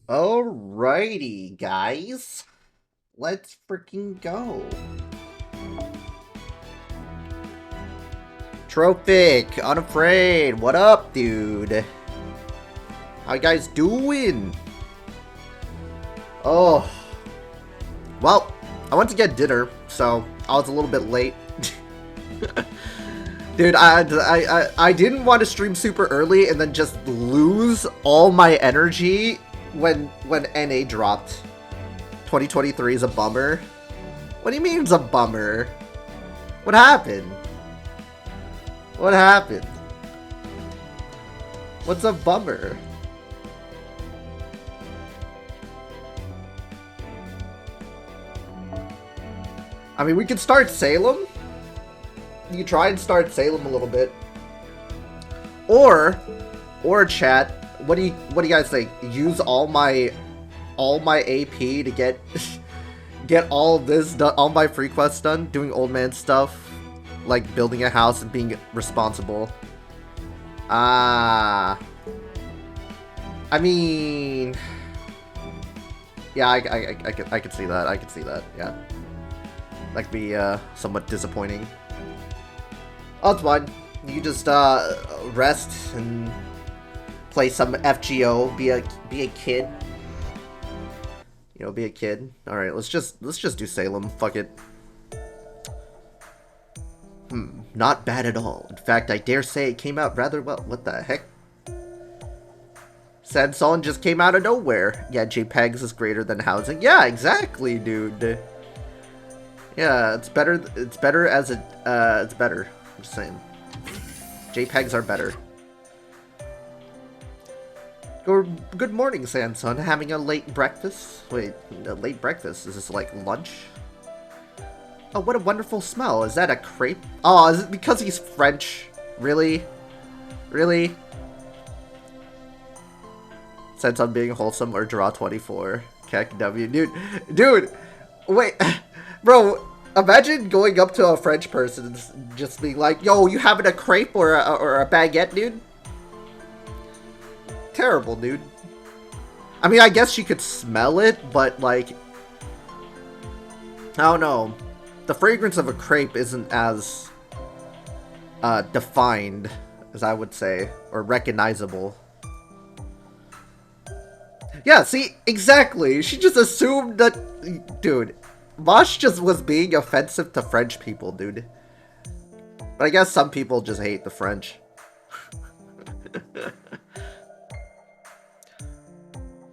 Alrighty, guys. Let's freaking go. Trophic, unafraid. What up, dude? How you guys doing? Oh, well, I went to get dinner, so I was a little bit late. Dude, I didn't want to stream super early and then just lose all my energy when NA dropped. 2023 is a bummer. What do you mean it's a bummer? What happened? What happened? What's a bummer? I mean, we could start Salem. You can try and start Salem a little bit. Or chat, what do you guys think? Use all my AP to get get all this done, all my free quests done, doing old man stuff, like building a house and being responsible. I mean, yeah, I could see that. I could see that. Yeah, that could be somewhat disappointing. Oh, it's fine. You just rest and play some FGO. Be a kid. You know, be a kid. All right, let's just do Salem. Fuck it. Not bad at all. In fact, I dare say it came out rather well. What the heck? Sad song just came out of nowhere. Yeah, JPEGs is greater than housing. Yeah, exactly, dude. Yeah, it's better. It's better as a. It's better. I'm just saying. JPEGs are better. Good morning, Sanson. Having a late breakfast? Wait, a late breakfast? Is this like lunch? Oh, what a wonderful smell. Is that a crepe? Oh, is it because he's French? Really? Really? Sanson being wholesome or draw 24. Keck W. Dude, wait. Bro, imagine going up to a French person and just being like, yo, you having a crepe or a baguette, dude? Terrible, dude. I mean, I guess you could smell it, but like, I don't know. The fragrance of a crepe isn't as defined as I would say, or recognizable. Yeah, see, exactly. She just assumed that, dude. Mosh just was being offensive to French people, dude. But I guess some people just hate the French.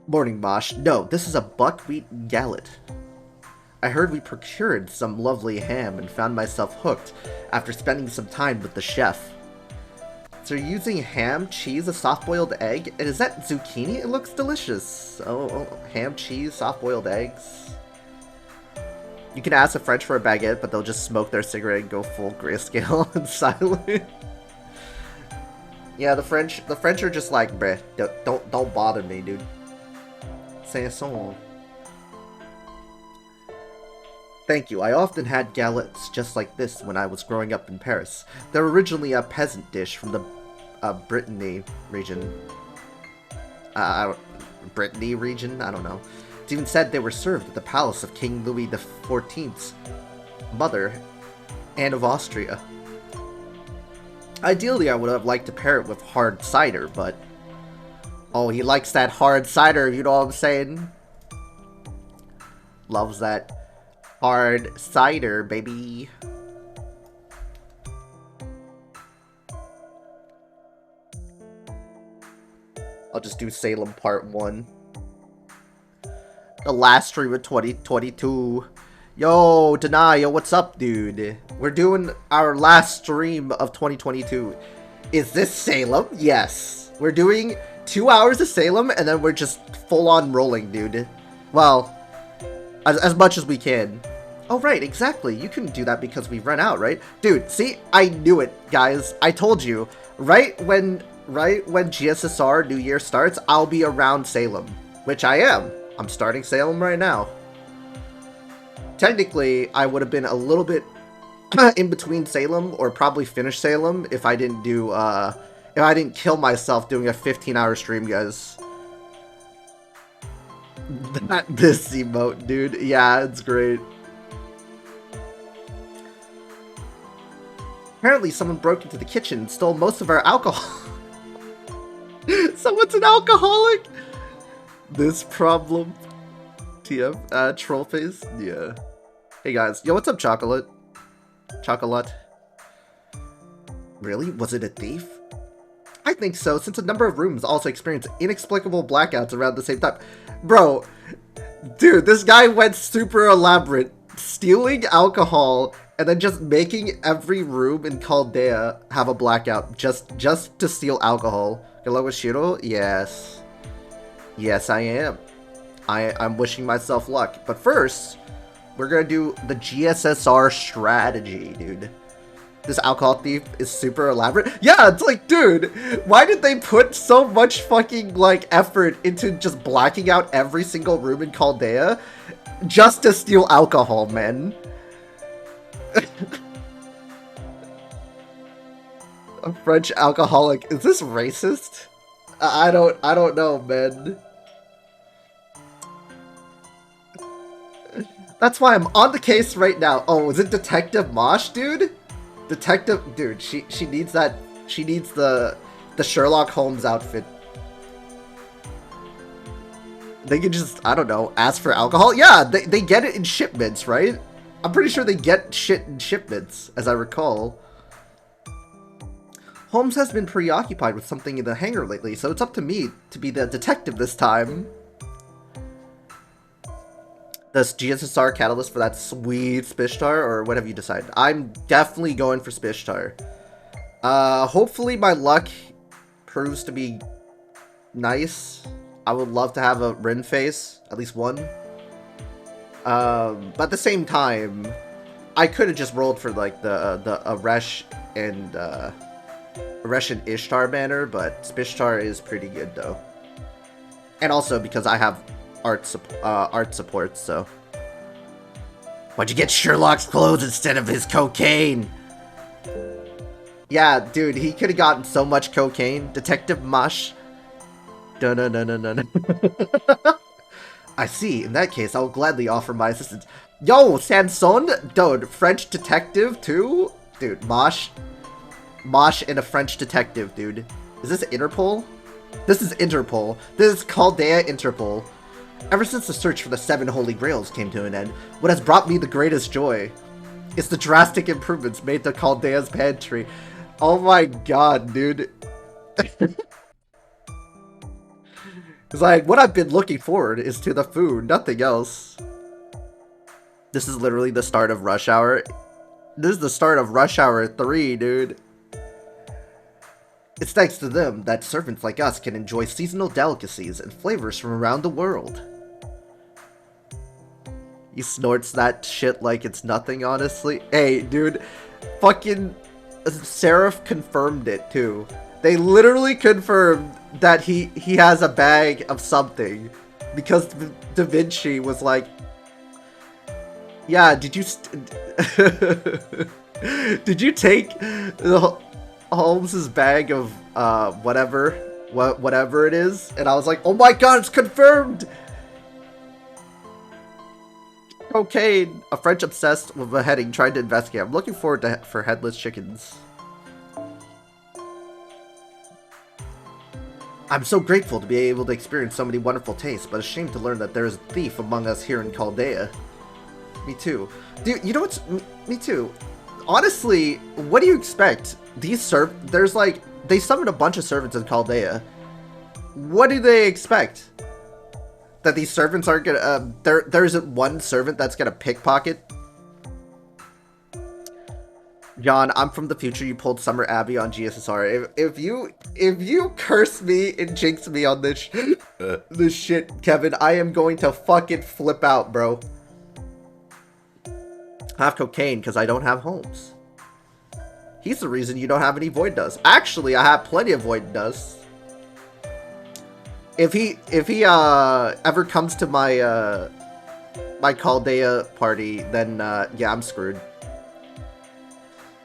Morning, Mosh. No, this is a buckwheat galette. I heard we procured some lovely ham and found myself hooked after spending some time with the chef. So you're using ham, cheese, a soft-boiled egg? And is that zucchini? It looks delicious. Oh, ham, cheese, soft-boiled eggs. You can ask the French for a baguette, but they'll just smoke their cigarette and go full grayscale and silent. Yeah, the French are just like, bruh, don't bother me, dude. Sanson. Thank you. I often had galettes just like this when I was growing up in Paris. They're originally a peasant dish from the Brittany region. Brittany region? I don't know. It's even said they were served at the palace of King Louis XIV's mother, Anne of Austria. Ideally, I would have liked to pair it with hard cider, but... Oh, he likes that hard cider, you know what I'm saying? Loves that hard cider, baby. I'll just do Salem Part 1. The last stream of 2022. Yo, Denaya, what's up, dude? We're doing our last stream of 2022. Is this Salem? Yes. We're doing 2 hours of Salem, and then we're just full-on rolling, dude. Well, as much as we can. Oh, right, exactly. You couldn't do that because we run out, right? Dude, see? I knew it, guys. I told you. Right when GSSR New Year starts, I'll be around Salem. Which I am. I'm starting Salem right now. Technically, I would have been a little bit in between Salem, or probably finish Salem, if I didn't do, if I didn't kill myself doing a 15-hour stream, guys. This emote, dude. Yeah, it's great. Apparently, someone broke into the kitchen and stole most of our alcohol. Someone's an alcoholic. This problem. TF. Troll face. Yeah. Hey guys. Yo, what's up, Chocolate? Chocolate. Really? Was it a thief? I think so, since a number of rooms also experienced inexplicable blackouts around the same time. Bro, dude, this guy went super elaborate, stealing alcohol and then just making every room in Chaldea have a blackout just to steal alcohol. Hello, Shiro? Yes. Yes, I am. I'm wishing myself luck. But first, we're gonna do the GSSR strategy, dude. This alcohol thief is super elaborate. Yeah, it's like, dude, why did they put so much fucking, like, effort into just blacking out every single room in Chaldea just to steal alcohol, man? A French alcoholic. Is this racist? I don't know, man. That's why I'm on the case right now. Oh, is it Detective Mosh, dude? Detective, dude, she needs that. She needs the Sherlock Holmes outfit. They can just, I don't know, ask for alcohol. Yeah, they get it in shipments, right? I'm pretty sure they get shit in shipments, as I recall. Holmes has been preoccupied with something in the hangar lately, so it's up to me to be the detective this time. This GSSR catalyst for that sweet Spishtar, or whatever you decide. I'm definitely going for Spishtar. Hopefully my luck proves to be nice. I would love to have a Rin face, at least one. But at the same time, I could have just rolled for like the Aresh and Ishtar banner, but Spishtar is pretty good though. And also because I have art support, so. Why'd you get Sherlock's clothes instead of his cocaine? Yeah, dude, he could have gotten so much cocaine. Detective Mush. Dun-dun-dun-dun-dun. I see. In that case, I'll gladly offer my assistance. Yo, Sanson? Dude, French detective too? Dude, Mosh and a French detective, dude. Is this Interpol? This is Interpol. This is Chaldea Interpol. Ever since the search for the 7 Holy Grails came to an end, what has brought me the greatest joy is the drastic improvements made to Chaldea's pantry. Oh my god, dude. It's like, what I've been looking forward is to the food, nothing else. This is literally the start of Rush Hour. This is the start of Rush Hour 3, dude. It's thanks to them that servants like us can enjoy seasonal delicacies and flavors from around the world. He snorts that shit like it's nothing, honestly. Hey, dude, fucking Seraph confirmed it, too. They literally confirmed that he has a bag of something. Because Da Vinci was like, yeah, did you did you take Holmes's bag of whatever it is? And I was like, oh my god, it's confirmed! Cocaine! A French obsessed with beheading tried to investigate. I'm looking forward for headless chickens. I'm so grateful to be able to experience so many wonderful tastes, but ashamed to learn that there is a thief among us here in Chaldea. Me too. Dude, you know what's... Me too. Honestly, what do you expect? There's like... They summoned a bunch of servants in Chaldea. What do they expect? That these servants aren't gonna... there isn't one servant that's gonna pickpocket? John, I'm from the future. You pulled Summer Abbey on GSSR. If you curse me and jinx me on this this shit, Kevin, I am going to fucking flip out, bro. I have cocaine because I don't have Holmes. He's the reason you don't have any Void Dust. Actually, I have plenty of Void Dust. If he ever comes to my my Chaldea party, then yeah, I'm screwed.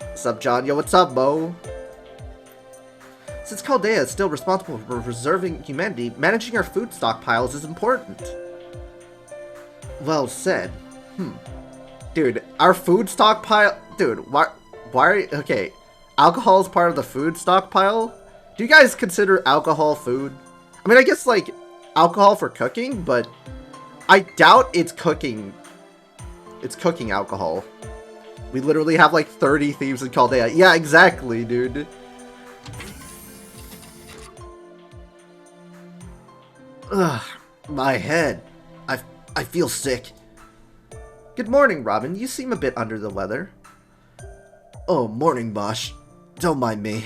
What's up, John? Yo, what's up, Mo? Since Chaldea is still responsible for preserving humanity, managing our food stockpiles is important. Well said. Dude, our food stockpile... Dude, why okay, alcohol is part of the food stockpile? Do you guys consider alcohol food? I mean, I guess, like, alcohol for cooking, but I doubt it's cooking. It's cooking alcohol. We literally have, like, 30 thieves in Chaldea. Yeah, exactly, dude. Ugh, my head. I feel sick. Good morning, Robin. You seem a bit under the weather. Oh, morning, Bosch. Don't mind me.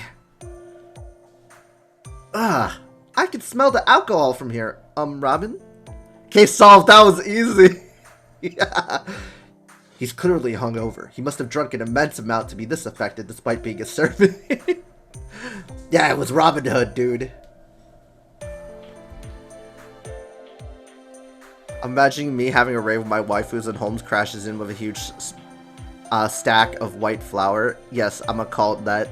I can smell the alcohol from here. Robin? Case solved. That was easy. Yeah. He's clearly hungover. He must have drunk an immense amount to be this affected despite being a servant. Yeah, it was Robin Hood, dude. I'm imagining me having a rave with my waifus and Holmes crashes in with a huge stack of white flour. Yes, I'm gonna call it that.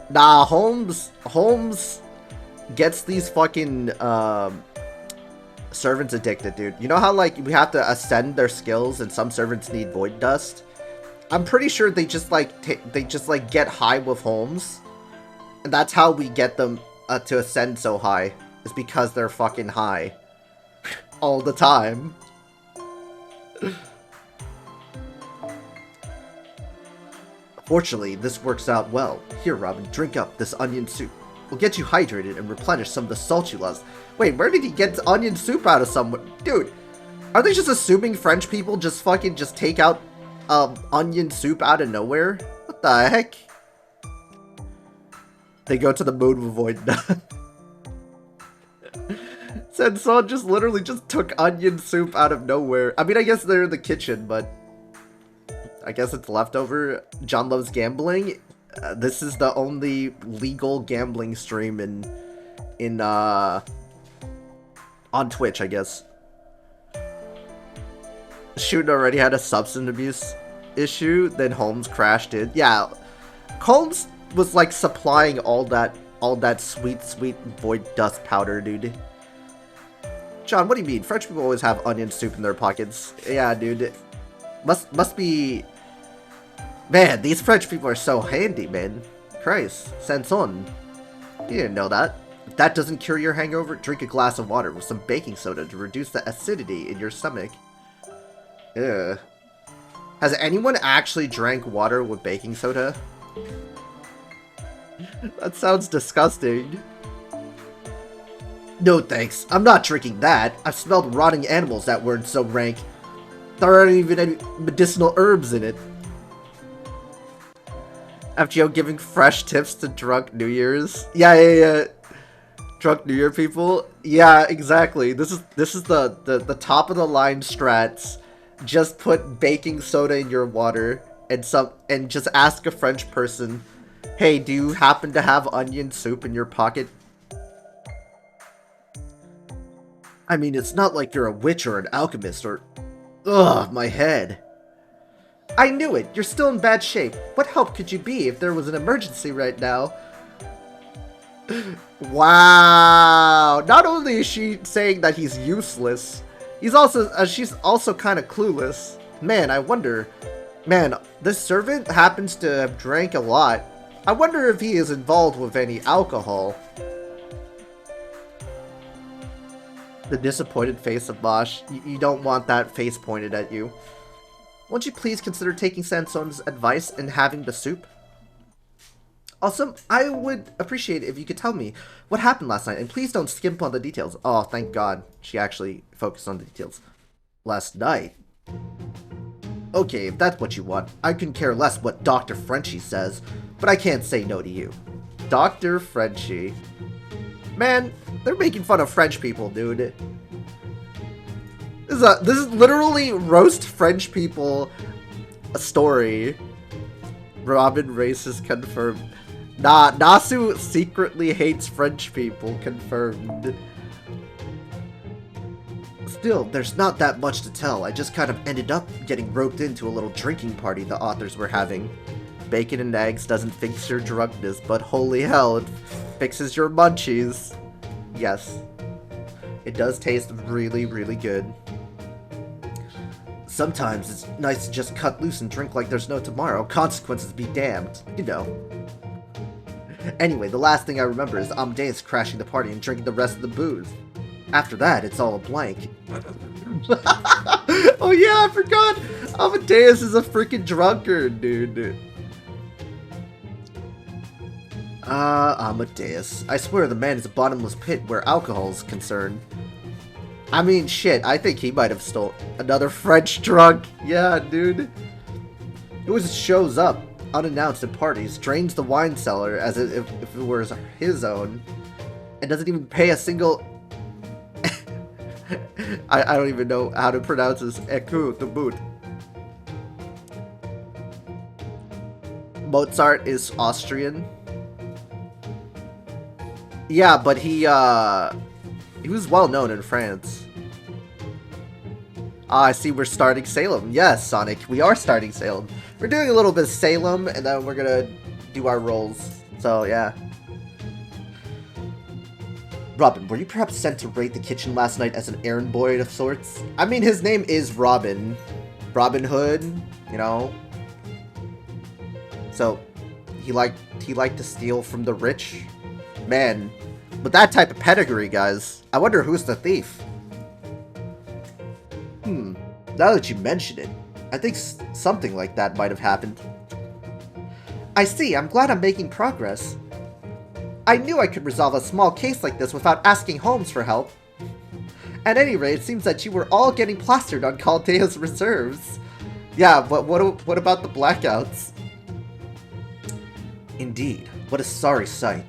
Nah, Holmes gets these fucking servants addicted, dude. You know how, like, we have to ascend their skills and some servants need void dust? I'm pretty sure they just like get high with Holmes, and that's how we get them to ascend so high. Is because they're fucking high all the time. Fortunately, this works out well. Here, Robin, drink up this onion soup. We'll get you hydrated and replenish some of the salt you lost. Wait, where did he get onion soup out of somewhere? Dude, are they just assuming French people just fucking take out onion soup out of nowhere? What the heck? They go to the moon with void dust. Sanson just literally just took onion soup out of nowhere. I mean, I guess they're in the kitchen, but I guess it's leftover. John loves gambling. This is the only legal gambling stream on Twitch, I guess. Shooting already had a substance abuse issue, then Holmes crashed in. Yeah, Holmes was like supplying all that sweet void dust powder, dude. John, what do you mean? French people always have onion soup in their pockets. Yeah, dude. Must be... Man, these French people are so handy, man. Christ. Sanson. You didn't know that. If that doesn't cure your hangover, drink a glass of water with some baking soda to reduce the acidity in your stomach. Ugh. Has anyone actually drank water with baking soda? That sounds disgusting. No thanks, I'm not drinking that. I've smelled rotting animals that weren't so rank. There aren't even any medicinal herbs in it. FGO giving fresh tips to drunk New Year's. Yeah. Drunk New Year people. Yeah, exactly. This is the top of the line strats. Just put baking soda in your water and just ask a French person, hey, do you happen to have onion soup in your pocket? I mean, it's not like you're a witch or an alchemist or... Ugh, my head. I knew it! You're still in bad shape. What help could you be if there was an emergency right now? Wow! Not only is she saying that he's useless, she's also kind of clueless. Man, I wonder... Man, this servant happens to have drank a lot. I wonder if he is involved with any alcohol. The disappointed face of Bosch. You don't want that face pointed at you. Won't you please consider taking Sanson's advice and having the soup? Also, I would appreciate it if you could tell me what happened last night, and please don't skimp on the details. Oh, thank God. She actually focused on the details. Last night? Okay, if that's what you want, I couldn't care less what Dr. Frenchie says, but I can't say no to you. Dr. Frenchie. Man, they're making fun of French people, dude. This is literally roast French people a story. Robin racist confirmed. Nah, Nasu secretly hates French people confirmed. Still, there's not that much to tell. I just kind of ended up getting roped into a little drinking party the authors were having. Bacon and eggs doesn't fix your drunkenness, but holy hell, it fixes your munchies. Yes. It does taste really, really good. Sometimes it's nice to just cut loose and drink like there's no tomorrow. Consequences be damned. You know. Anyway, the last thing I remember is Amadeus crashing the party and drinking the rest of the booze. After that, it's all a blank. Oh yeah, I forgot! Amadeus is a freaking drunkard, dude. Amadeus. I swear the man is a bottomless pit where alcohol is concerned. I mean, shit, I think he might have stole another French drunk. Yeah, dude. Who just shows up, unannounced at parties, drains the wine cellar as if it were his own, and doesn't even pay a single... I don't even know how to pronounce this. Écoute, the boot. Mozart is Austrian. Yeah, but he was well known in France. Ah, I see we're starting Salem. Yes, Sonic, we are starting Salem. We're doing a little bit of Salem, and then we're gonna do our roles. So, yeah. Robin, were you perhaps sent to raid the kitchen last night as an errand boy of sorts? I mean, his name is Robin. Robin Hood, you know? So, he liked to steal from the rich? Man, with that type of pedigree, guys, I wonder who's the thief. Now that you mention it, I think something like that might have happened. I see, I'm glad I'm making progress. I knew I could resolve a small case like this without asking Holmes for help. At any rate, it seems that you were all getting plastered on Caldea's reserves. Yeah, but what about the blackouts? Indeed, what a sorry sight.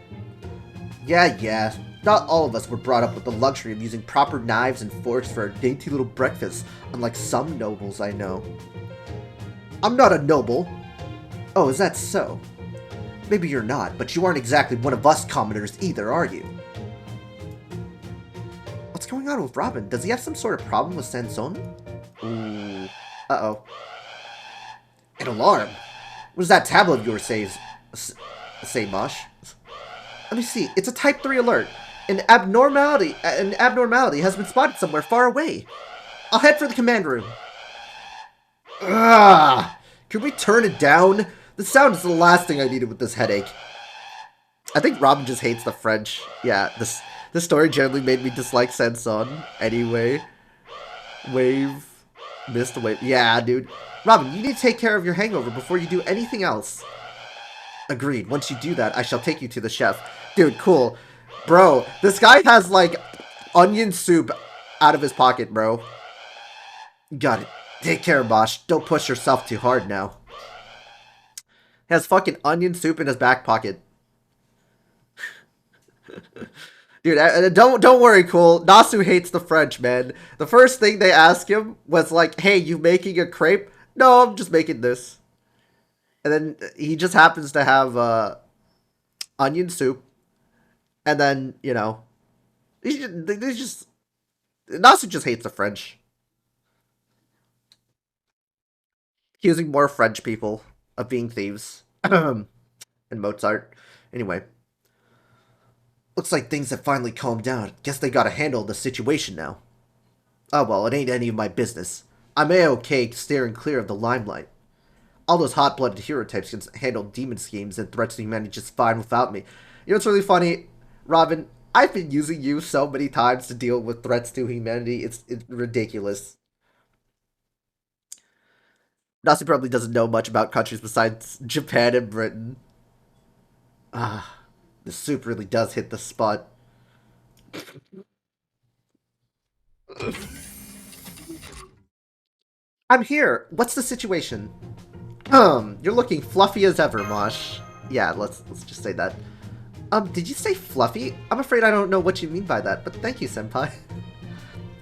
Yeah, not all of us were brought up with the luxury of using proper knives and forks for our dainty little breakfasts, unlike some nobles I know. I'm not a noble. Oh, is that so? Maybe you're not, but you aren't exactly one of us commoners either, are you? What's going on with Robin? Does he have some sort of problem with Sanson? Ooh. Uh-oh. An alarm? What does that tablet of yours say, Mosh? Let me see. It's a Type 3 alert. An abnormality has been spotted somewhere far away. I'll head for the command room. Ugh! Can we turn it down? The sound is the last thing I needed with this headache. I think Robin just hates the French. Yeah, this story generally made me dislike Sanson. Anyway. Wave. Missed the wave. Yeah, dude. Robin, you need to take care of your hangover before you do anything else. Agreed. Once you do that, I shall take you to the chef. Dude, cool. Bro, this guy has, like, onion soup out of his pocket, bro. Got it. Take care, Bosch. Don't push yourself too hard now. He has fucking onion soup in his back pocket. Dude, don't worry, cool. Nasu hates the French, man. The first thing they asked him was like, hey, you making a crepe? No, I'm just making this. And then he just happens to have onion soup. And then, you know, Nasu just hates the French. Accusing more French people of being thieves. And Mozart. Anyway. Looks like things have finally calmed down. Guess they got a handle on the situation now. Oh well, it ain't any of my business. I'm A-okay steering clear of the limelight. All those hot-blooded hero types can handle demon schemes and threats to humanity just fine without me. You know what's really funny? Robin, I've been using you so many times to deal with threats to humanity. It's ridiculous. Nazi probably doesn't know much about countries besides Japan and Britain. Ah, the soup really does hit the spot. I'm here. What's the situation? You're looking fluffy as ever, Mosh. Yeah, let's just say that. Did you say fluffy? I'm afraid I don't know what you mean by that, but thank you, senpai.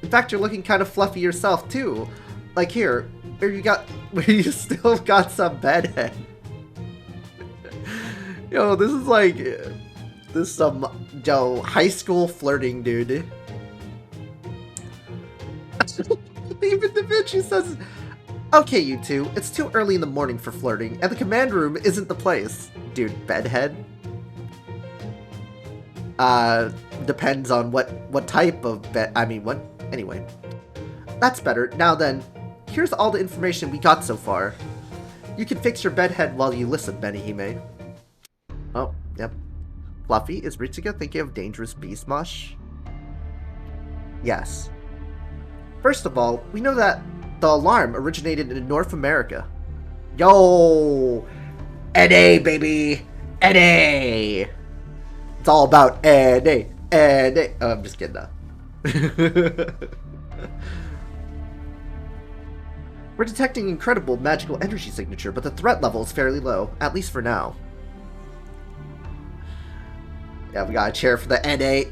In fact, you're looking kind of fluffy yourself, too. Like here, where you still got some bedhead. Yo, this is like, this is some, high school flirting, dude. Even Da Vinci says, okay, you two, it's too early in the morning for flirting, and the command room isn't the place. Dude, bedhead? Depends on what type of bed, I mean, what, anyway. That's better. Now then, here's all the information we got so far. You can fix your bedhead while you listen, Benihime. Oh, yep. Fluffy, is Ritsuka thinking of dangerous beast mosh? Yes. First of all, we know that the alarm originated in North America. Yo! NA, baby! NA! It's all about NA. NA. Oh, I'm just kidding now. We're detecting incredible magical energy signature, but the threat level is fairly low, at least for now. Yeah, we got a chair for the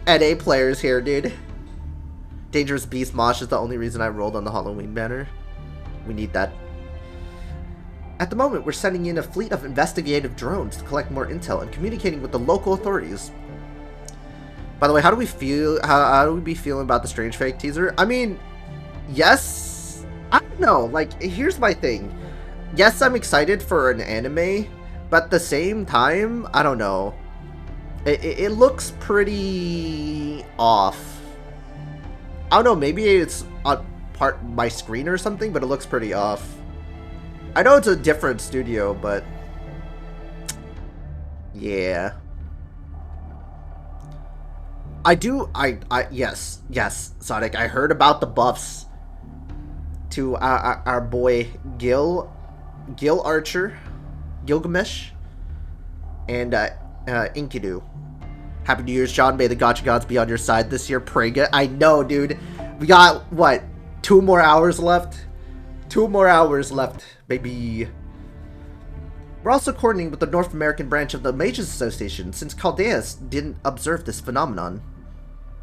NA players here, dude. Dangerous Beast Mosh is the only reason I rolled on the Halloween banner. We need that. At the moment, we're sending in a fleet of investigative drones to collect more intel and communicating with the local authorities. By the way, how do we feel? How do we be feeling about the Strange Fake teaser? I mean, yes. I don't know. Like, here's my thing. Yes, I'm excited for an anime, but at the same time, I don't know. It looks pretty off. I don't know. Maybe it's on part my screen or something, but it looks pretty off. I know it's a different studio, but yeah. Yes, Sonic, I heard about the buffs to our boy Gil Archer, Gilgamesh, and Enkidu. Happy New Year's, John. May the Gacha gods be on your side this year. Prega. I know, dude. We got, what, 2 more hours left? 2 more hours left, baby. We're also coordinating with the North American branch of the Mages Association, since Caldeas didn't observe this phenomenon.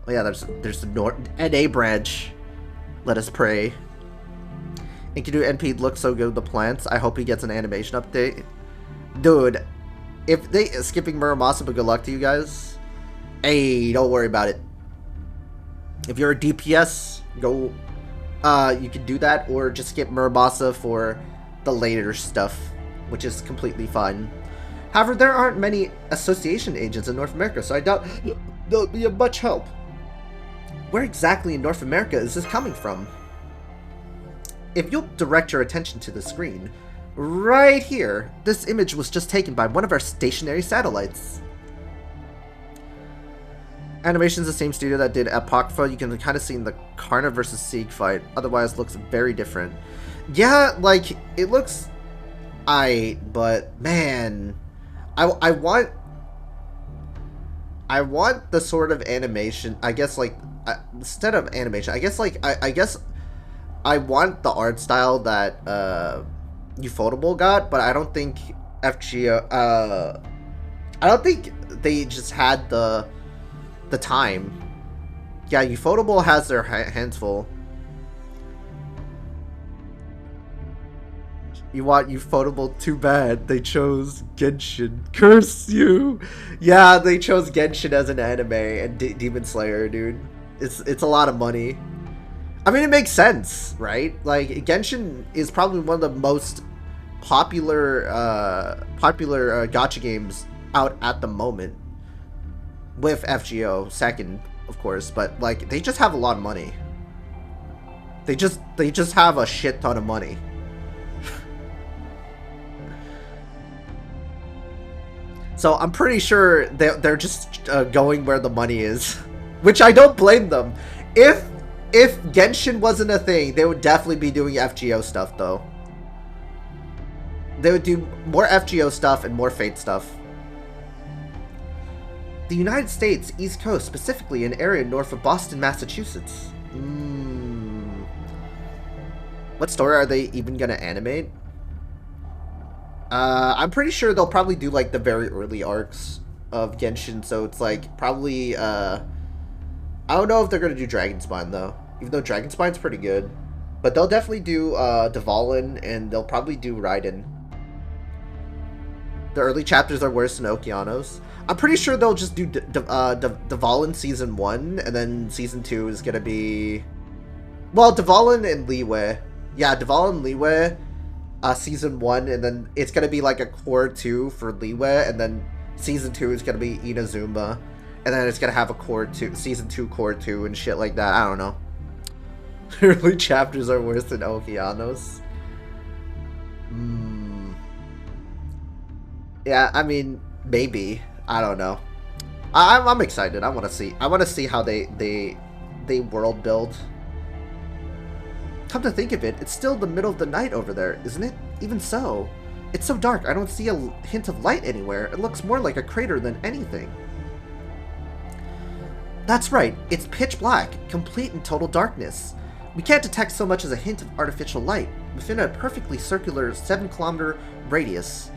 Oh yeah, there's the NA branch. Let us pray. Enkidu NP looks so good with the plants. I hope he gets an animation update. Dude, if they skipping Muramasa, but good luck to you guys. Hey, don't worry about it. If you're a DPS, go. You can do that, or just skip Muramasa for the later stuff, which is completely fine. However, there aren't many association agents in North America, so I doubt they'll be of much help. Where exactly in North America is this coming from? If you'll direct your attention to the screen, right here, this image was just taken by one of our stationary satellites. Animation's the same studio that did Apocrypha. You can kind of see in the Karna versus Sieg fight. Otherwise, looks very different. Yeah, like, it looks but man, I want the sort of animation, I guess, like, instead of animation, I guess, like, I guess I want the art style that Ufotable got, but I don't think FGO, I don't think they just had the time. Yeah, Ufotable has their hands full. You want Ufotable? Too bad they chose Genshin. Curse you! Yeah, they chose Genshin as an anime and Demon Slayer, dude. It's a lot of money. I mean, it makes sense, right? Like, Genshin is probably one of the most popular gacha games out at the moment, with FGO second, of course. But like, they just have a lot of money. They just have a shit ton of money. So I'm pretty sure they're just going where the money is, which I don't blame them. If Genshin wasn't a thing, they would definitely be doing FGO stuff, though. They would do more FGO stuff and more Fate stuff. The United States, East Coast, specifically an area north of Boston, Massachusetts. What story are they even gonna animate? I'm pretty sure they'll probably do, like, the very early arcs of Genshin, so it's, like, probably, I don't know if they're gonna do Dragon Spine, though. Even though Dragon Spine's pretty good. But they'll definitely do, Dvalin, and they'll probably do Raiden. The early chapters are worse than Okeanos. I'm pretty sure they'll just do Dvalin Season 1, and then Season 2 is gonna be... Well, Dvalin and Liyue. Yeah, Dvalin and Liyue, Season 1, and then it's gonna be like a Core 2 for Liyue, and then Season 2 is gonna be Inazuma, and then it's gonna have a Core 2, Season 2 Core 2 and shit like that. I don't know. Early chapters are worse than Okeanos. Yeah, I mean, maybe. I don't know. I'm excited. I want to see. I want to see how they world build. Come to think of it, it's still the middle of the night over there, isn't it? Even so, it's so dark. I don't see a hint of light anywhere. It looks more like a crater than anything. That's right. It's pitch black, complete and total darkness. We can't detect so much as a hint of artificial light within a perfectly circular 7-kilometer radius.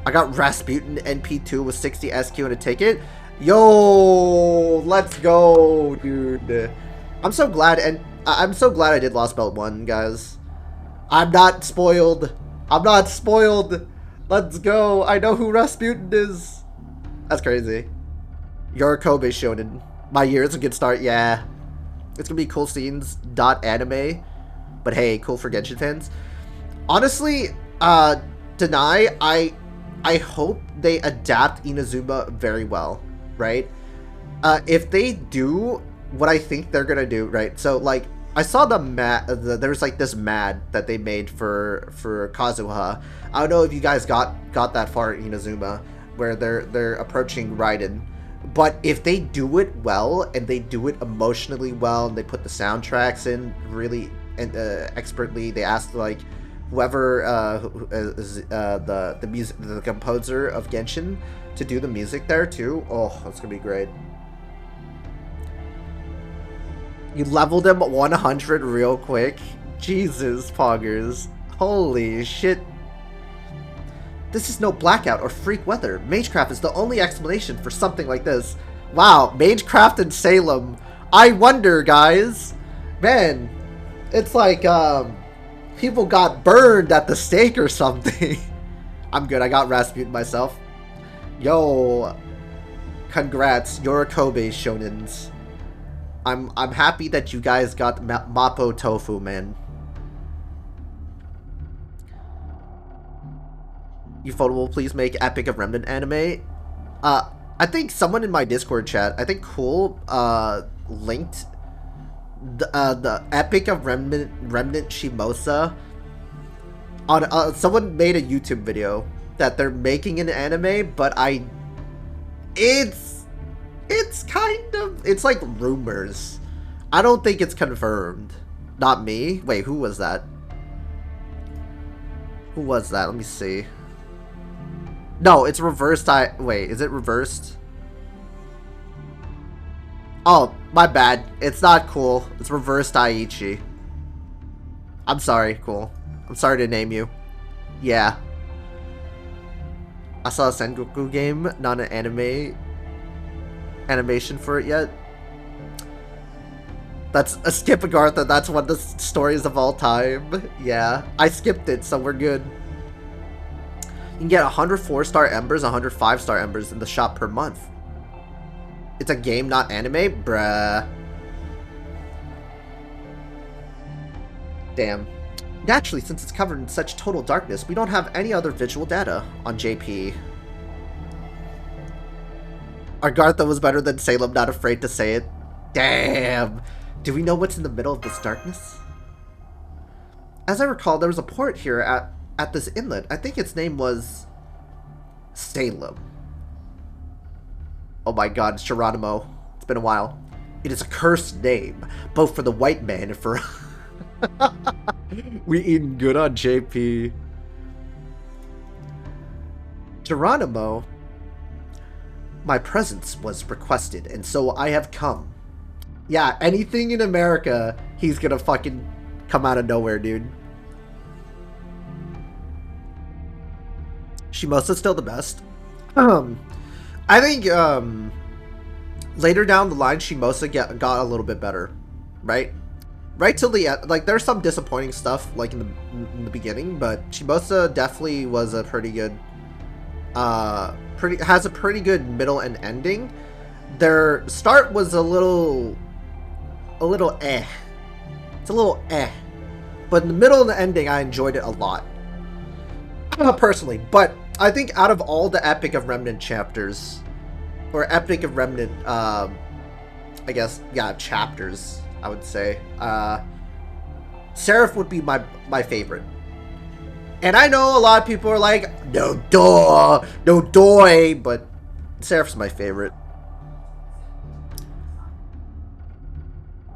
I got Rasputin NP2 with 60 SQ and a ticket. Yo, let's go, dude. I'm so glad I did Lost Belt 1, guys. I'm not spoiled. I'm not spoiled. Let's go. I know who Rasputin is. That's crazy. Your Kobe Shonen. My year is a good start, yeah. It's gonna be cool scenes, .anime. But hey, cool for Genshin fans. Honestly, Deny, I hope they adapt Inazuma very well, right? If they do what I think they're gonna do, right? So, like, I saw there's like this mad that they made for Kazuha. I don't know if you guys got that far in Inazuma, where they're approaching Raiden. But if they do it well, and they do it emotionally well, and they put the soundtracks in really expertly, they asked like whoever is the composer of Genshin to do the music there too. Oh, that's gonna be great. You leveled him 100 real quick. Jesus, Poggers. Holy shit. This is no blackout or freak weather. Magecraft is the only explanation for something like this. Wow, Magecraft in Salem. I wonder, guys. Man, it's like, people got burned at the stake or something. I'm good, I got Rasputin myself. Yo, congrats, you're Kobe Shonens. I'm happy that you guys got Mapo Tofu, man. Ufotable will please make Epic of Remnant anime. I think someone in my Discord chat, I think Cool, linked the Epic of Remnant Shimosa on, someone made a YouTube video that they're making an anime, but it's kind of, it's like rumors. I don't think it's confirmed. Not me. Wait, who was that? Who was that? Let me see. No, it's reversed. Wait, is it reversed? Oh, my bad. It's not Cool. It's reversed Aichi. I'm sorry, Cool. I'm sorry to name you. Yeah. I saw a Sengoku game, not an animation for it yet. That's a skip Agartha. That's one of the stories of all time. Yeah, I skipped it, so we're good. You can get 100 4-star embers, 100 5-star embers in the shop per month. It's a game, not anime? Bruh. Damn. Naturally, since it's covered in such total darkness, we don't have any other visual data on JP. Agartha was better than Salem, not afraid to say it. Damn. Do we know what's in the middle of this darkness? As I recall, there was a port here at this inlet. I think its name was Salem. Oh my god, it's Geronimo. It's been a while. It is a cursed name, both for the white man and for... We eating good on JP. Geronimo. My presence was requested, and so I have come. Yeah, anything in America, he's gonna fucking come out of nowhere, dude. Shimosa's still the best. I think, later down the line, Shimosa got a little bit better, right? Right till the end. Like, there's some disappointing stuff, like, in the beginning, but Shimosa definitely was a pretty good, has a pretty good middle and ending. Their start was a little eh. It's a little eh. But in the middle and the ending, I enjoyed it a lot. Personally. But I think out of all the Epic of Remnant chapters, or Epic of Remnant, I guess, yeah, chapters, I would say, Seraph would be my favorite. And I know a lot of people are like, no duh, no doy, but Seraph's my favorite.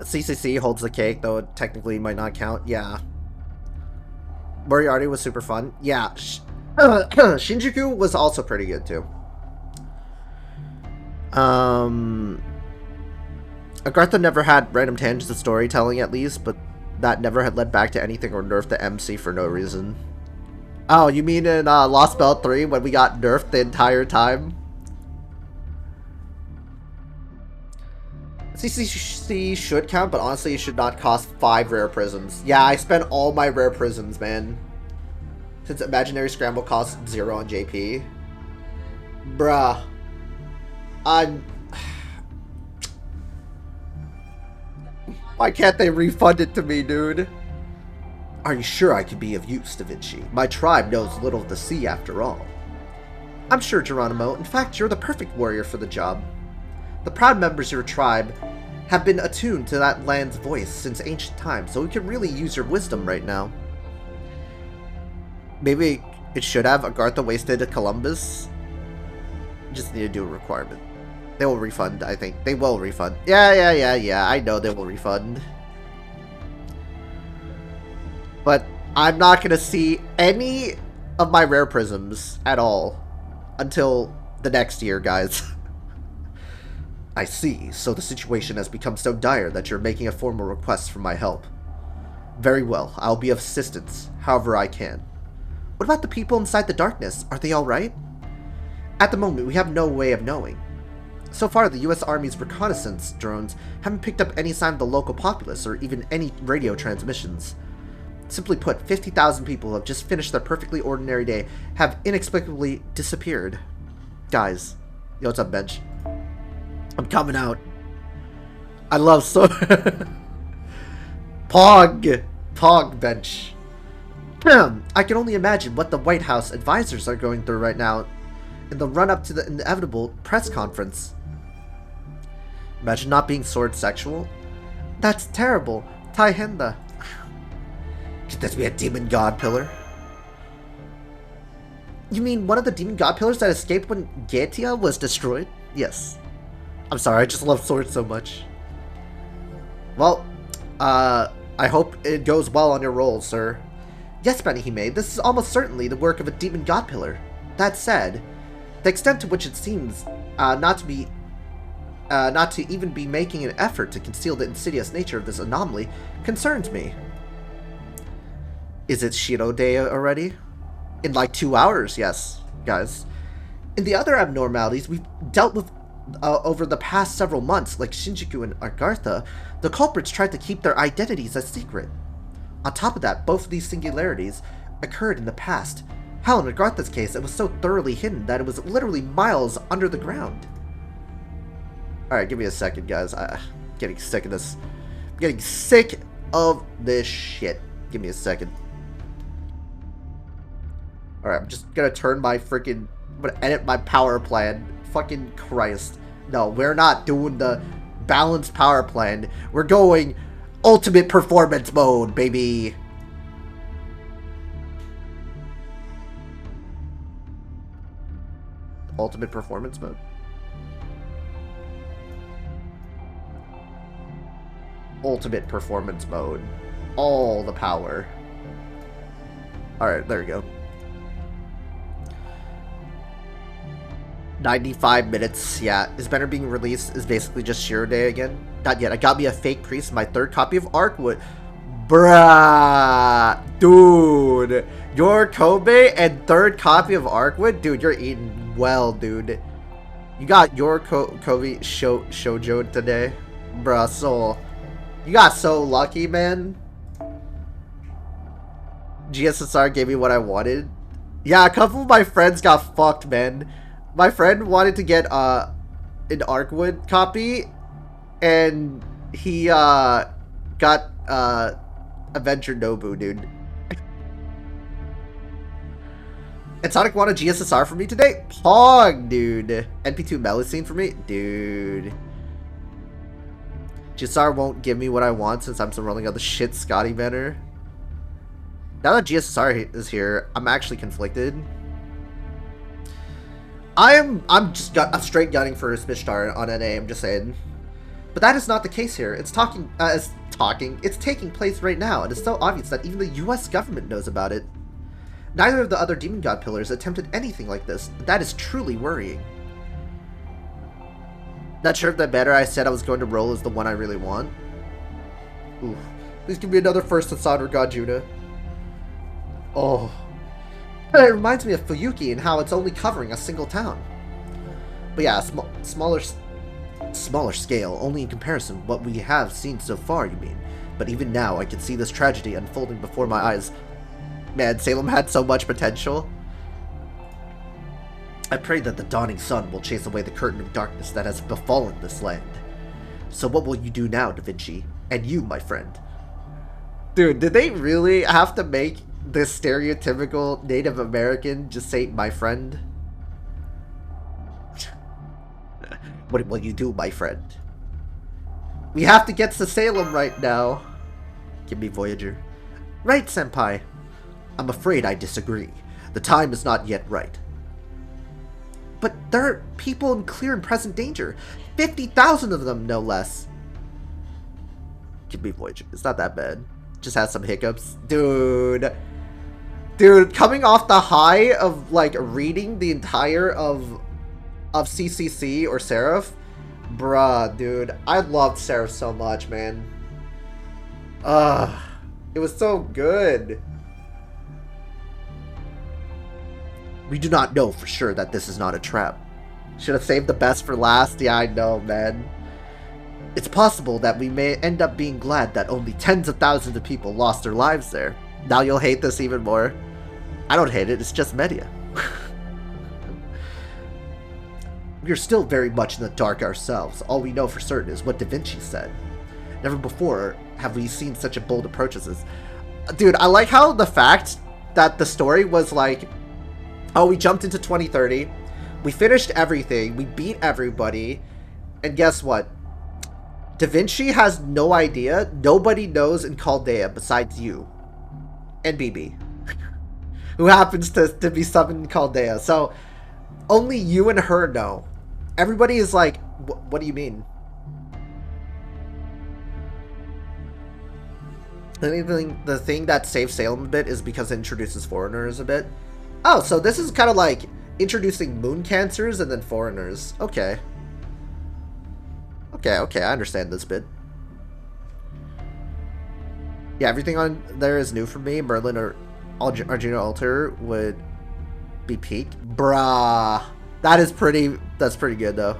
CCC holds the cake, though it technically might not count. Yeah. Moriarty was super fun. Yeah. Shinjuku was also pretty good, too. Agartha never had random tangents of storytelling, at least, but that never had led back to anything or nerfed the MC for no reason. Oh, you mean in Lost Belt 3 when we got nerfed the entire time? CCC should count, but honestly it should not cost 5 rare prisms. Yeah, I spent all my rare prisms, man. Since Imaginary Scramble costs 0 on JP. Bruh. Why can't they refund it to me, dude? Are you sure I could be of use, Da Vinci? My tribe knows little of the sea after all. I'm sure, Geronimo. In fact, you're the perfect warrior for the job. The proud members of your tribe have been attuned to that land's voice since ancient times, so we could really use your wisdom right now. Maybe it should have Agartha wasted Columbus. Just need to do a requirement. They will refund, I think. They will refund. Yeah. I know they will refund. But I'm not going to see any of my rare prisms at all until the next year, guys. I see. So the situation has become so dire that you're making a formal request for my help. Very well. I'll be of assistance, however I can. What about the people inside the darkness? Are they alright? At the moment, we have no way of knowing. So far, the U.S. Army's reconnaissance drones haven't picked up any sign of the local populace or even any radio transmissions. Simply put, 50,000 people who have just finished their perfectly ordinary day have inexplicably disappeared. Guys, yo, what's up, Bench? I'm coming out. I love so... Pog, Bench. I can only imagine what the White House advisors are going through right now in the run-up to the inevitable press conference. Imagine not being sword sexual. That's terrible. Taihenda. Could this be a demon god pillar? You mean one of the demon god pillars that escaped when Getia was destroyed? Yes. I'm sorry, I just love swords so much. Well, I hope it goes well on your roll, sir. Yes, Benihime, this is almost certainly the work of a demon god pillar. That said, the extent to which it seems not to even be making an effort to conceal the insidious nature of this anomaly concerns me. Is it Shiro Day already? In like 2 hours, yes, guys. In the other abnormalities we've dealt with over the past several months, like Shinjuku and Agartha, the culprits tried to keep their identities a secret. On top of that, both of these singularities occurred in the past. Hell, in Agartha's case, it was so thoroughly hidden that it was literally miles under the ground. Alright, give me a second, guys. I'm getting sick of this. I'm getting sick of this shit. Give me a second. Alright, I'm just gonna turn my freaking... I'm gonna edit my power plan. Fucking Christ. No, we're not doing the balanced power plan. We're going ultimate performance mode, baby. Ultimate performance mode. Ultimate performance mode. All the power. Alright, there we go. 95 minutes, yeah. Is Banner being released is basically just Shiro Day again? Not yet. I got me a fake priest, my 3rd copy of Arkwood. Bruh. Dude. Your Kobe and 3rd copy of Arkwood? Dude, you're eating well, dude. You got your Kobe Shoujo today? Bruh, so... You got so lucky, man. GSSR gave me what I wanted. Yeah, a couple of my friends got fucked, man. My friend wanted to get an Arkwood copy, and he got Avenger Nobu, dude. And Sonic wanted GSSR for me today? Pog, dude. NP2 Melusine for me? Dude. GSSR won't give me what I want since I'm still rolling out the shit Scotty banner. Now that GSSR is here, I'm actually conflicted. I'm straight gunning for Spishtar on NA, I'm just saying. But that is not the case here. It's taking place right now, and it's so obvious that even the US government knows about it. Neither of the other Demon God pillars attempted anything like this. That is truly worrying. Not sure if that banner I said I was going to roll is the one I really want. Ooh. Please give me another first Asad God Judah. Oh. But it reminds me of Fuyuki and how it's only covering a single town. But yeah, smaller scale, only in comparison what we have seen so far, you mean. But even now, I can see this tragedy unfolding before my eyes. Man, Salem had so much potential. I pray that the dawning sun will chase away the curtain of darkness that has befallen this land. So what will you do now, Da Vinci? And you, my friend? Dude, did they really have to make this stereotypical Native American just say, my friend? What will you do, my friend? We have to get to Salem right now. Give me Voyager. Right, Senpai. I'm afraid I disagree. The time is not yet right. But there are people in clear and present danger. 50,000 of them, no less. Give me Voyager. It's not that bad. Just has some hiccups. Dude, coming off the high of, like, reading the entire of CCC or Seraph, bruh, dude, I loved Seraph so much, man. It was so good. We do not know for sure that this is not a trap. Should have saved the best for last? Yeah, I know, man. It's possible that we may end up being glad that only tens of thousands of people lost their lives there. Now you'll hate this even more. I don't hate it, it's just media. We are still very much in the dark ourselves. All we know for certain is what Da Vinci said. Never before have we seen such a bold approach as this. Dude, I like how the fact that the story was like, oh, we jumped into 2030, we finished everything, we beat everybody, and guess what? Da Vinci has no idea. Nobody knows in Chaldea besides you. And BB. Who happens to be summoned in Chaldea. So, only you and her know. Everybody is like, what do you mean? The thing that saves Salem a bit is because it introduces foreigners a bit. Oh, so this is kind of like introducing moon cancers and then foreigners. Okay. Okay, I understand this bit. Yeah, everything on there is new for me. Merlin or Arjuna Altar would be peak. Bruh. That's pretty good though.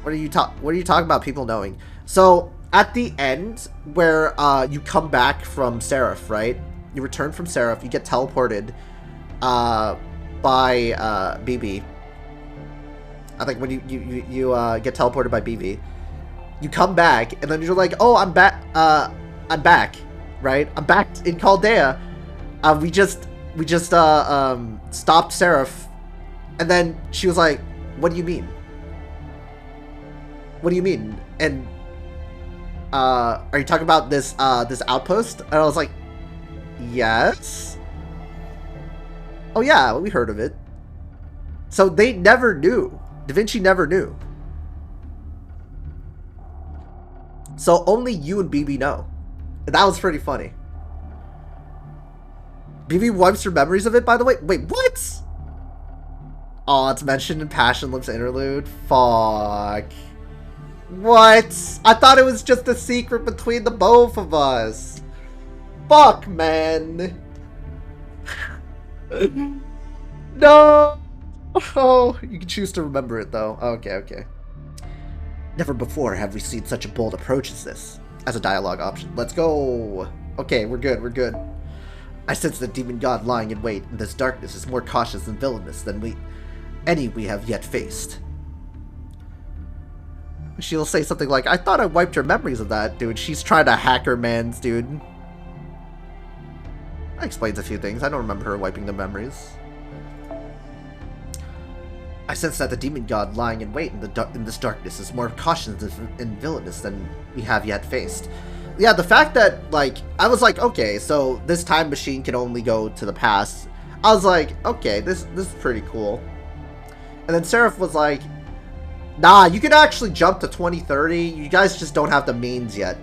What are you talking about people knowing? So, at the end where you come back from Seraph, right? You return from Seraph, you get teleported by BB. I think when you get teleported by BB, you come back and then you're like, oh, I'm back, right? I'm back in Chaldea. We just stopped Seraph, and then she was like, what do you mean? What do you mean? And are you talking about this this outpost? And I was like, yes. Oh yeah, we heard of it. So they never knew. Da Vinci never knew. So only you and BB know. And that was pretty funny. BB wipes your memories of it, by the way? Wait, what? Oh, it's mentioned in Passion Lips interlude? Fuck. What? I thought it was just a secret between the both of us. Fuck, man. No. Oh, you can choose to remember it, though. Okay. Never before have we seen such a bold approach as this. As a dialogue option. Let's go. Okay, we're good. I sense the demon god lying in wait in this darkness is more cautious and villainous than any we have yet faced. She'll say something like, I thought I wiped her memories of that, dude. She's trying to hack her mans, dude. That explains a few things. I don't remember her wiping the memories. I sense that the demon god lying in wait in this darkness is more cautious and villainous than we have yet faced. Yeah, the fact that, like, I was like, okay, so this time machine can only go to the past. I was like, okay, this is pretty cool. And then Seraph was like, nah, you can actually jump to 2030. You guys just don't have the means yet.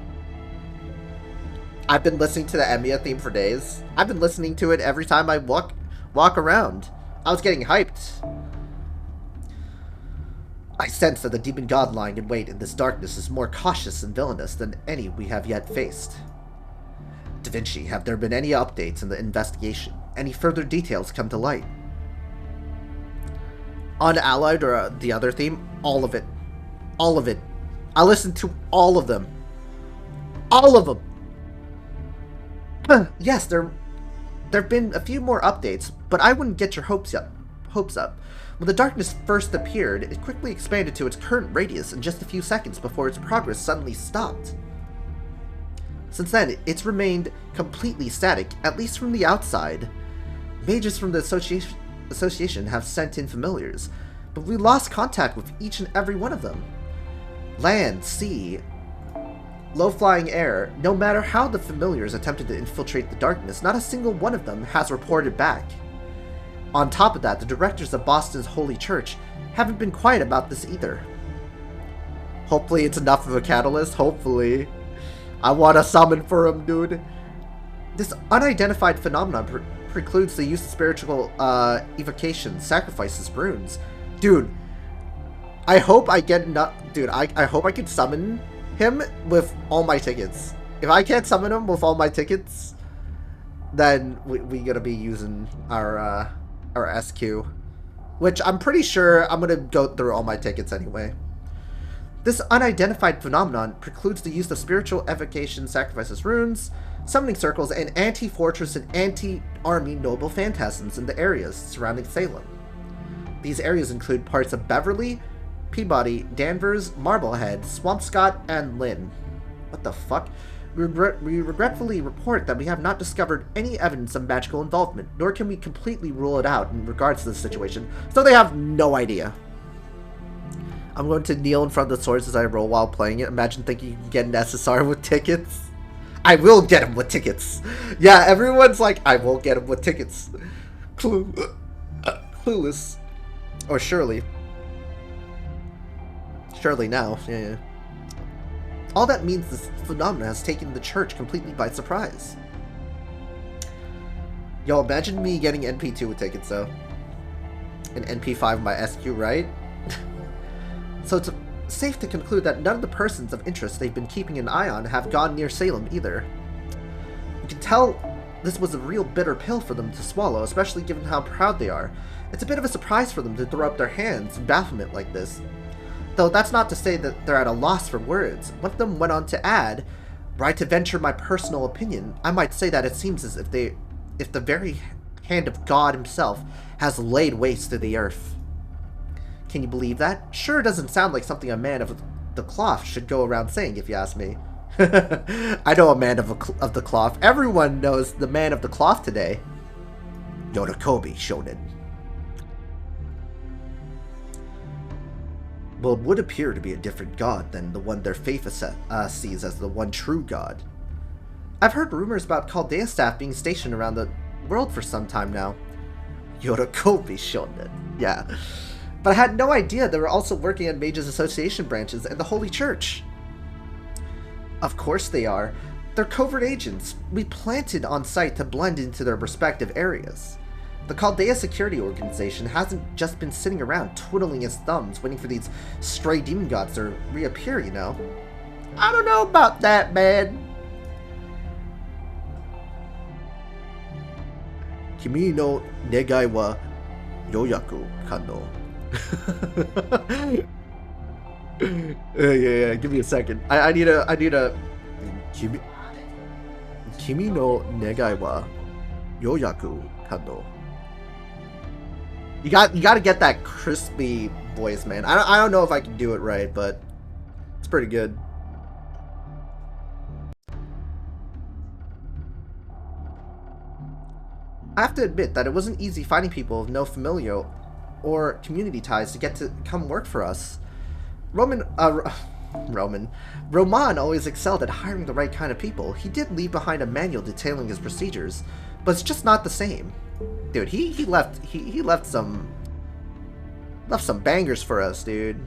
I've been listening to the Emiya theme for days. I've been listening to it every time I walk around. I was getting hyped. I sense that the demon god lying in wait in this darkness is more cautious and villainous than any we have yet faced. Da Vinci, have there been any updates in the investigation? Any further details come to light? Unallied or the other theme? All of it. All of it. I listened to all of them. All of them! Yes, there've been a few more updates, but I wouldn't get your hopes up. When the darkness first appeared, it quickly expanded to its current radius in just a few seconds before its progress suddenly stopped. Since then, it's remained completely static, at least from the outside. Mages from the association have sent in familiars, but we lost contact with each and every one of them. Land, sea, low-flying air, no matter how the familiars attempted to infiltrate the darkness, not a single one of them has reported back. On top of that, the directors of Boston's Holy Church haven't been quiet about this either. Hopefully it's enough of a catalyst, hopefully. I want to summon for him, dude. This unidentified phenomenon precludes the use of spiritual evocation, sacrifices, runes. Dude, I hope I get dude, I hope I can summon him with all my tickets. If I can't summon him with all my tickets, then we gotta be using our SQ, which I'm pretty sure I'm gonna go through all my tickets anyway. This unidentified phenomenon precludes the use of spiritual evocation, sacrifices, runes, summoning circles, and anti-fortress and anti-army noble phantasms in the areas surrounding Salem. These areas include parts of Beverly, Peabody, Danvers, Marblehead, Swampscott, and Lynn. What the fuck? We regretfully report that we have not discovered any evidence of magical involvement, nor can we completely rule it out in regards to this situation, so they have no idea. I'm going to kneel in front of the swords as I roll while playing it. Imagine thinking you can get an SSR with tickets. I will get him with tickets. Yeah, everyone's like, I will get him with tickets. Clueless. Or Shirley. Shirley now, yeah. All that means this phenomenon has taken the church completely by surprise. Yo, imagine me getting NP2 with tickets, though. And NP5 my SQ, right? So it's safe to conclude that none of the persons of interest they've been keeping an eye on have gone near Salem either. You can tell this was a real bitter pill for them to swallow, especially given how proud they are. It's a bit of a surprise for them to throw up their hands in bafflement like this. Though that's not to say that they're at a loss for words. One of them went on to add, were I to venture my personal opinion, I might say that it seems as if the very hand of God himself has laid waste to the earth. Can you believe that? Sure doesn't sound like something a man of the cloth should go around saying, if you ask me. I know a man of the cloth. Everyone knows the man of the cloth today. Yodakobi Shonen. Well, it would appear to be a different god than the one their faith sees as the one true god. I've heard rumors about Chaldea staff being stationed around the world for some time now. Yodakobi Shonen. Yeah. But I had no idea they were also working on Mages Association branches and the Holy Church. Of course they are. They're covert agents. We planted on site to blend into their respective areas. The Chaldea Security Organization hasn't just been sitting around twiddling its thumbs waiting for these stray demon gods to reappear, you know. I don't know about that, man. Kimi no negai wa yoyaku kano. Yeah, give me a second. I need a Kimi no negai wa yoyaku kano. You got to get that crispy voice, man. I don't know if I can do it right, but it's pretty good. I have to admit that it wasn't easy finding people with no familial or community ties to get to come work for us. Roman always excelled at hiring the right kind of people. He did leave behind a manual detailing his procedures, but it's just not the same. Dude, he left some bangers for us, dude.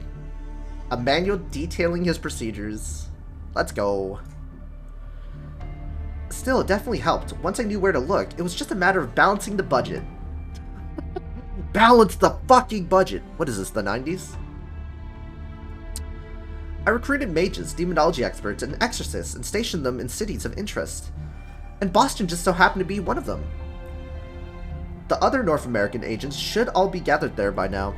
A manual detailing his procedures. Let's go. Still, it definitely helped. Once I knew where to look, it was just a matter of balancing the budget. Balance the fucking budget! What is this, the 90s? I recruited mages, demonology experts, and exorcists and stationed them in cities of interest. And Boston just so happened to be one of them. The other North American agents should all be gathered there by now.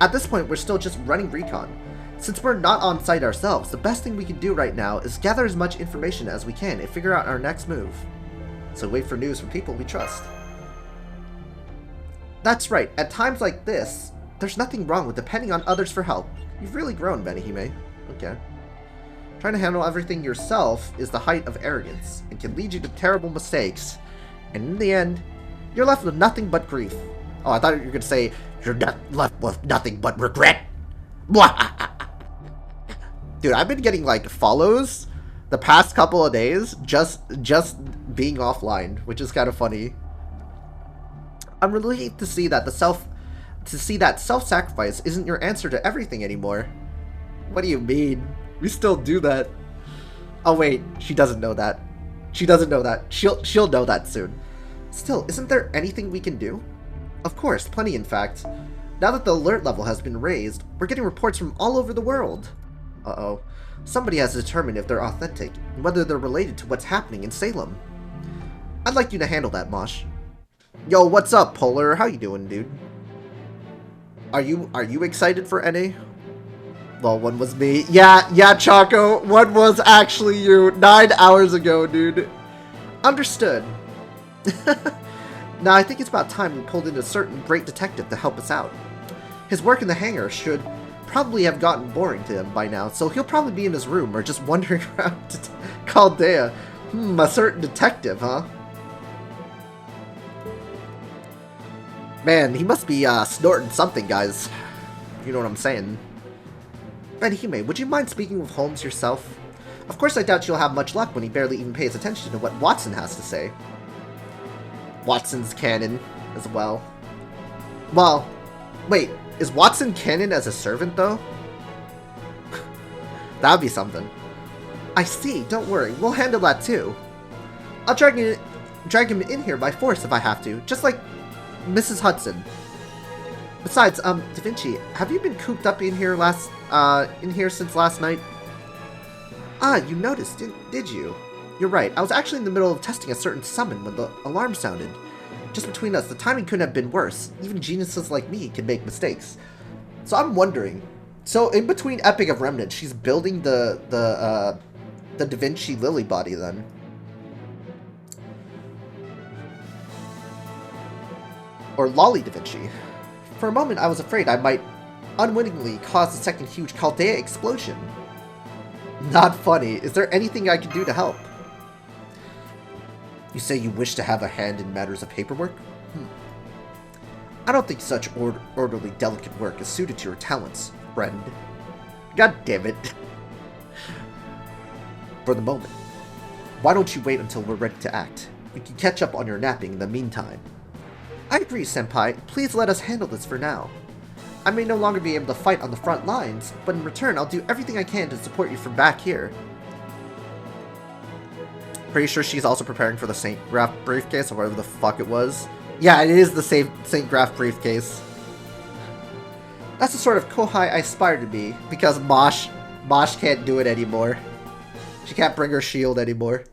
At this point, we're still just running recon. Since we're not on site ourselves, the best thing we can do right now is gather as much information as we can and figure out our next move. So wait for news from people we trust. That's right, at times like this, there's nothing wrong with depending on others for help. You've really grown, Benihime. Okay. Trying to handle everything yourself is the height of arrogance, and can lead you to terrible mistakes. And in the end, you're left with nothing but grief. Oh, I thought you were going to say, you're not left with nothing but regret. Dude, I've been getting, like, follows the past couple of days just being offline, which is kind of funny. I'm relieved to see that self-sacrifice isn't your answer to everything anymore. What do you mean? We still do that. Oh wait, she doesn't know that. She doesn't know that. She'll know that soon. Still, isn't there anything we can do? Of course, plenty in fact. Now that the alert level has been raised, we're getting reports from all over the world. Uh-oh. Somebody has to determine if they're authentic, and whether they're related to what's happening in Salem. I'd like you to handle that, Mosh. Yo, what's up, Polar? How you doing, dude? Are you excited for NA? Well, one was me. Yeah, Choco. One was actually you 9 hours ago, dude. Understood. Now, I think it's about time we pulled in a certain great detective to help us out. His work in the hangar should probably have gotten boring to him by now, so he'll probably be in his room or just wandering around Chaldea. A certain detective, huh? Man, he must be snorting something, guys. You know what I'm saying. Benihime, would you mind speaking with Holmes yourself? Of course, I doubt you'll have much luck when he barely even pays attention to what Watson has to say. Watson's canon as well. Well, wait, is Watson canon as a servant, though? That would be something. I see, don't worry, we'll handle that too. I'll drag him in here by force if I have to, just like Mrs. Hudson. Besides, Da Vinci, have you been cooped up in here since last night? Ah, you noticed, did you? You're right, I was actually in the middle of testing a certain summon when the alarm sounded. Just between us, the timing couldn't have been worse. Even geniuses like me can make mistakes. So I'm wondering, so in between Epic of Remnant, she's building the Da Vinci Lily body then. Or Lolly Da Vinci. For a moment, I was afraid I might unwittingly cause a second huge Chaldea explosion. Not funny. Is there anything I can do to help? You say you wish to have a hand in matters of paperwork? I don't think such orderly, delicate work is suited to your talents, friend. God damn it. For the moment. Why don't you wait until we're ready to act? We can catch up on your napping in the meantime. I agree, Senpai. Please let us handle this for now. I may no longer be able to fight on the front lines, but in return, I'll do everything I can to support you from back here. Pretty sure she's also preparing for the Saint Graph briefcase, or whatever the fuck it was. Yeah, it is the same Saint Graph briefcase. That's the sort of Kohai I aspire to be, because Mosh can't do it anymore. She can't bring her shield anymore.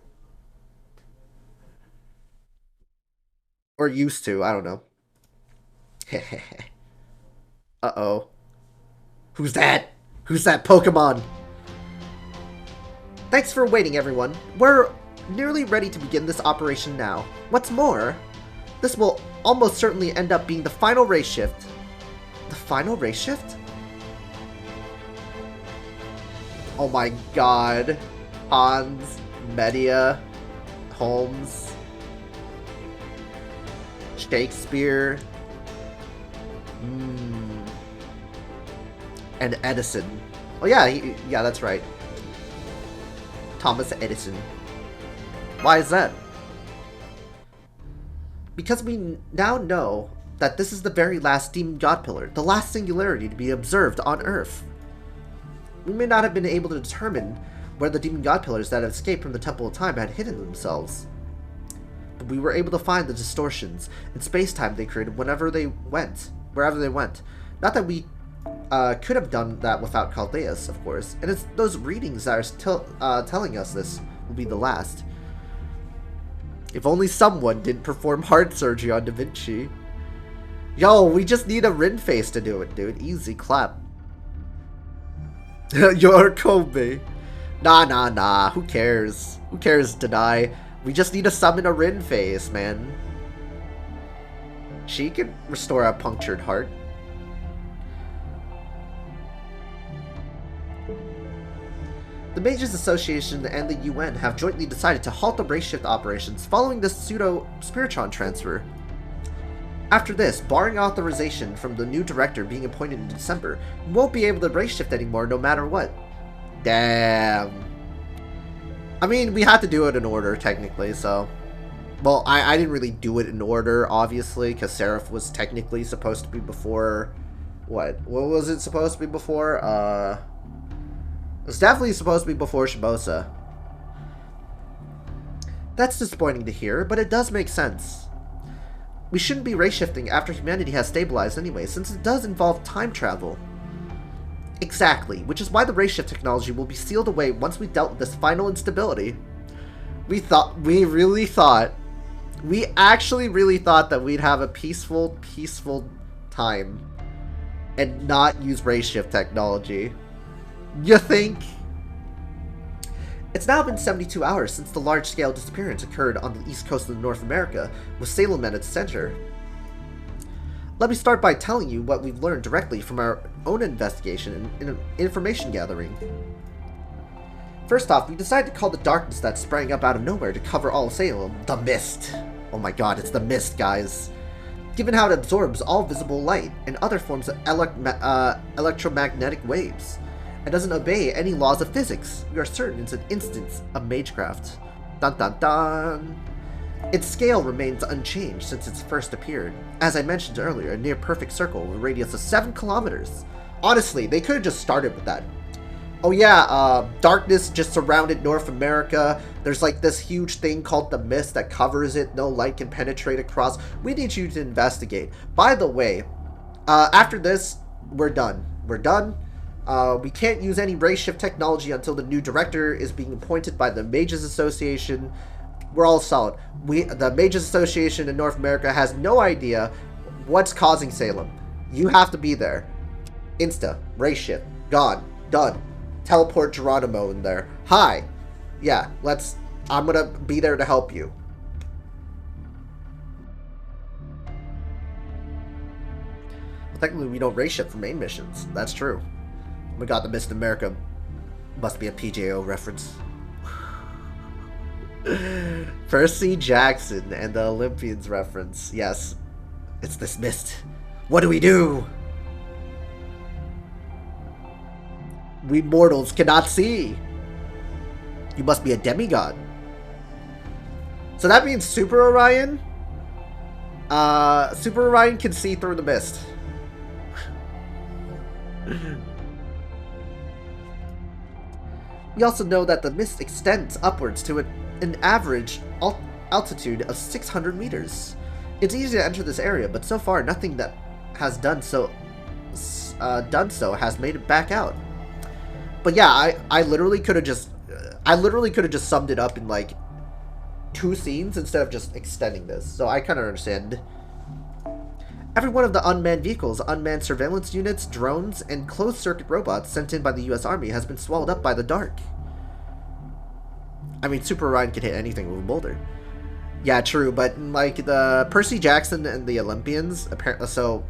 Or used to, I don't know. Uh-oh. Who's that? Who's that Pokemon? Thanks for waiting, everyone. We're nearly ready to begin this operation now. What's more, this will almost certainly end up being the final race shift. The final race shift? Oh my god. Hans, Medea, Holmes, Shakespeare. And Edison. Oh yeah, yeah, that's right. Thomas Edison. Why is that? Because we now know that this is the very last demon god pillar, the last singularity to be observed on Earth. We may not have been able to determine where the demon god pillars that had escaped from the Temple of Time had hidden themselves, but we were able to find the distortions in space-time they created wherever they went. Not that we could have done that without Chaldeus, of course, and it's those readings that are telling us this will be the last. If only someone didn't perform heart surgery on Da Vinci. Yo, we just need a Rin face to do it, dude. Easy clap. You're Kobe. Nah. Who cares? Who cares, Deny? We just need to summon a Rin face, man. She can restore a punctured heart. The Mages Association and the UN have jointly decided to halt the race shift operations following this pseudo-spiritron transfer. After this, barring authorization from the new director being appointed in December, we won't be able to race shift anymore no matter what. Damn. I mean, we had to do it in order, technically, so... Well, I didn't really do it in order, obviously, because Seraph was technically supposed to be before... What was it supposed to be before? It was definitely supposed to be before Shimosa. That's disappointing to hear, but it does make sense. We shouldn't be race shifting after humanity has stabilized anyway, since it does involve time travel. Exactly, which is why the race shift technology will be sealed away once we dealt with this final instability. We actually really thought that we'd have a peaceful time and not use race shift technology. You think? It's now been 72 hours since the large-scale disappearance occurred on the east coast of North America, with Salem at its center. Let me start by telling you what we've learned directly from our own investigation and information gathering. First off, we decided to call the darkness that sprang up out of nowhere to cover all of Salem the Mist. Oh my god, it's the Mist, guys. Given how it absorbs all visible light and other forms of electromagnetic waves, and doesn't obey any laws of physics, we are certain it's an instance of magecraft. Dun dun dun! Its scale remains unchanged since it first appeared. As I mentioned earlier, a near-perfect circle with a radius of 7 kilometers. Honestly, they could have just started with that. Oh yeah, darkness just surrounded North America. There's like this huge thing called the Mist that covers it. No light can penetrate across. We need you to investigate. By the way, after this, we're done. We're done. We can't use any race shift technology until the new director is being appointed by the Mages Association. We're all solid. The Mages Association in North America has no idea what's causing Salem. You have to be there. Insta. Race shift. Gone. Done. Teleport Geronimo in there. Hi. Yeah, I'm gonna be there to help you. Well, technically, we don't race shift for main missions. That's true. Oh my god, the Mist America must be a PJO reference. Percy Jackson and the Olympians reference. Yes, it's this Mist. What do we do? We mortals cannot see. You must be a demigod. So that means Super Orion? Super Orion can see through the mist. We also know that the mist extends upwards to an average altitude of 600 meters. It's easy to enter this area, but so far nothing that has done so has made it back out. But yeah, I literally could have just summed it up in like 2 scenes instead of just extending this. So I kind of understand. Every one of the unmanned vehicles, unmanned surveillance units, drones, and closed-circuit robots sent in by the U.S. Army has been swallowed up by the dark. I mean, Super Orion can hit anything with a boulder. Yeah, true, but like the Percy Jackson and the Olympians, apparently, so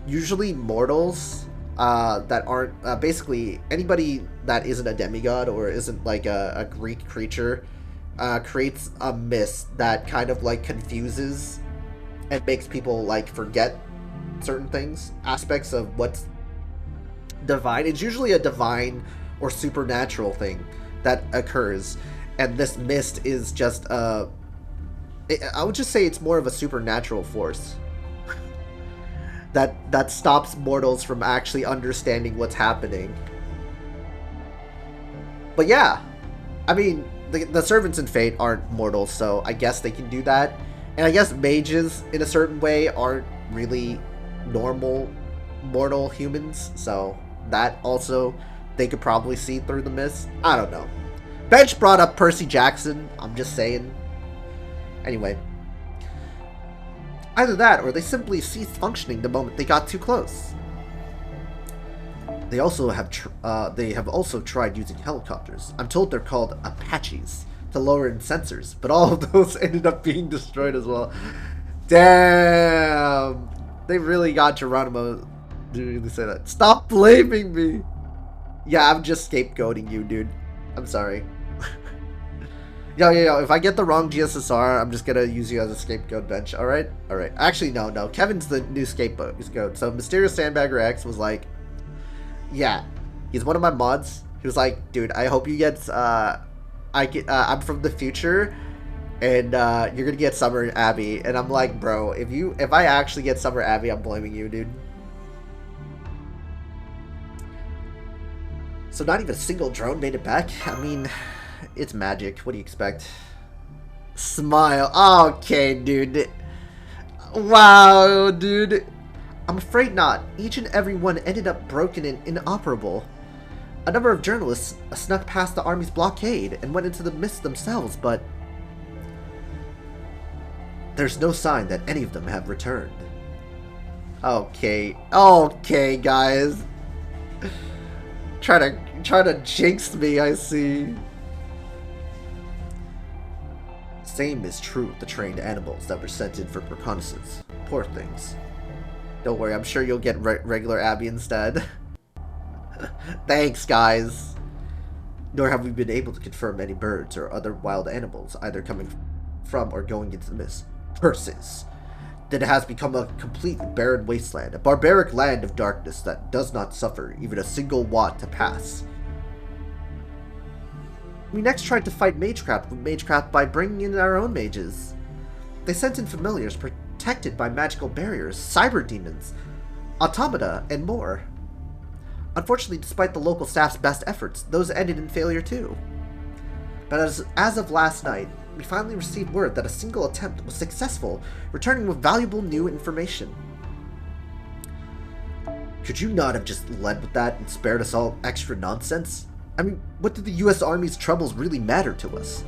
usually mortals that aren't basically anybody that isn't a demigod or isn't like a Greek creature creates a mist that kind of like confuses and makes people like forget certain things, aspects of what's divine. It's usually a divine or supernatural thing that occurs, and this mist is just I would just say it's more of a supernatural force that stops mortals from actually understanding what's happening. But yeah, I mean, the servants in Fate aren't mortals, so I guess they can do that. And I guess mages, in a certain way, aren't really normal mortal humans, so that also they could probably see through the mist. I don't know. Bench brought up Percy Jackson. I'm just saying. Anyway. Either that, or they simply ceased functioning the moment they got too close. They have also tried using helicopters. I'm told they're called Apaches to lower in sensors, but all of those ended up being destroyed as well. Damn, they really got Geronimo to say that. Stop blaming me. Yeah, I'm just scapegoating you, dude. I'm sorry. Yo, if I get the wrong GSSR, I'm just gonna use you as a scapegoat, Bench, alright? Alright. Actually, no. Kevin's the new scapegoat. So, Mysterious Sandbagger X was like, yeah, he's one of my mods. He was like, dude, I hope you get, I'm from the future, and, you're gonna get Summer Abbey. And I'm like, bro, if I actually get Summer Abbey, I'm blaming you, dude. So not even a single drone made it back? I mean, it's magic. What do you expect? Smile. Okay, dude. Wow, dude. I'm afraid not. Each and every one ended up broken and inoperable. A number of journalists snuck past the army's blockade and went into the mist themselves, but there's no sign that any of them have returned. Okay, guys. Try to jinx me, I see. Same is true of the trained animals that were sent in for reconnaissance. Poor things. Don't worry, I'm sure you'll get regular Abby instead. Thanks, guys. Nor have we been able to confirm any birds or other wild animals either coming from or going into the mist. Curses. That it has become a complete barren wasteland, a barbaric land of darkness that does not suffer even a single watt to pass. We next tried to fight Magecraft by bringing in our own mages. They sent in familiars protected by magical barriers, cyber demons, automata, and more. Unfortunately, despite the local staff's best efforts, those ended in failure too. But as of last night, we finally received word that a single attempt was successful, returning with valuable new information. Could you not have just led with that and spared us all extra nonsense? I mean, what did the US Army's troubles really matter to us?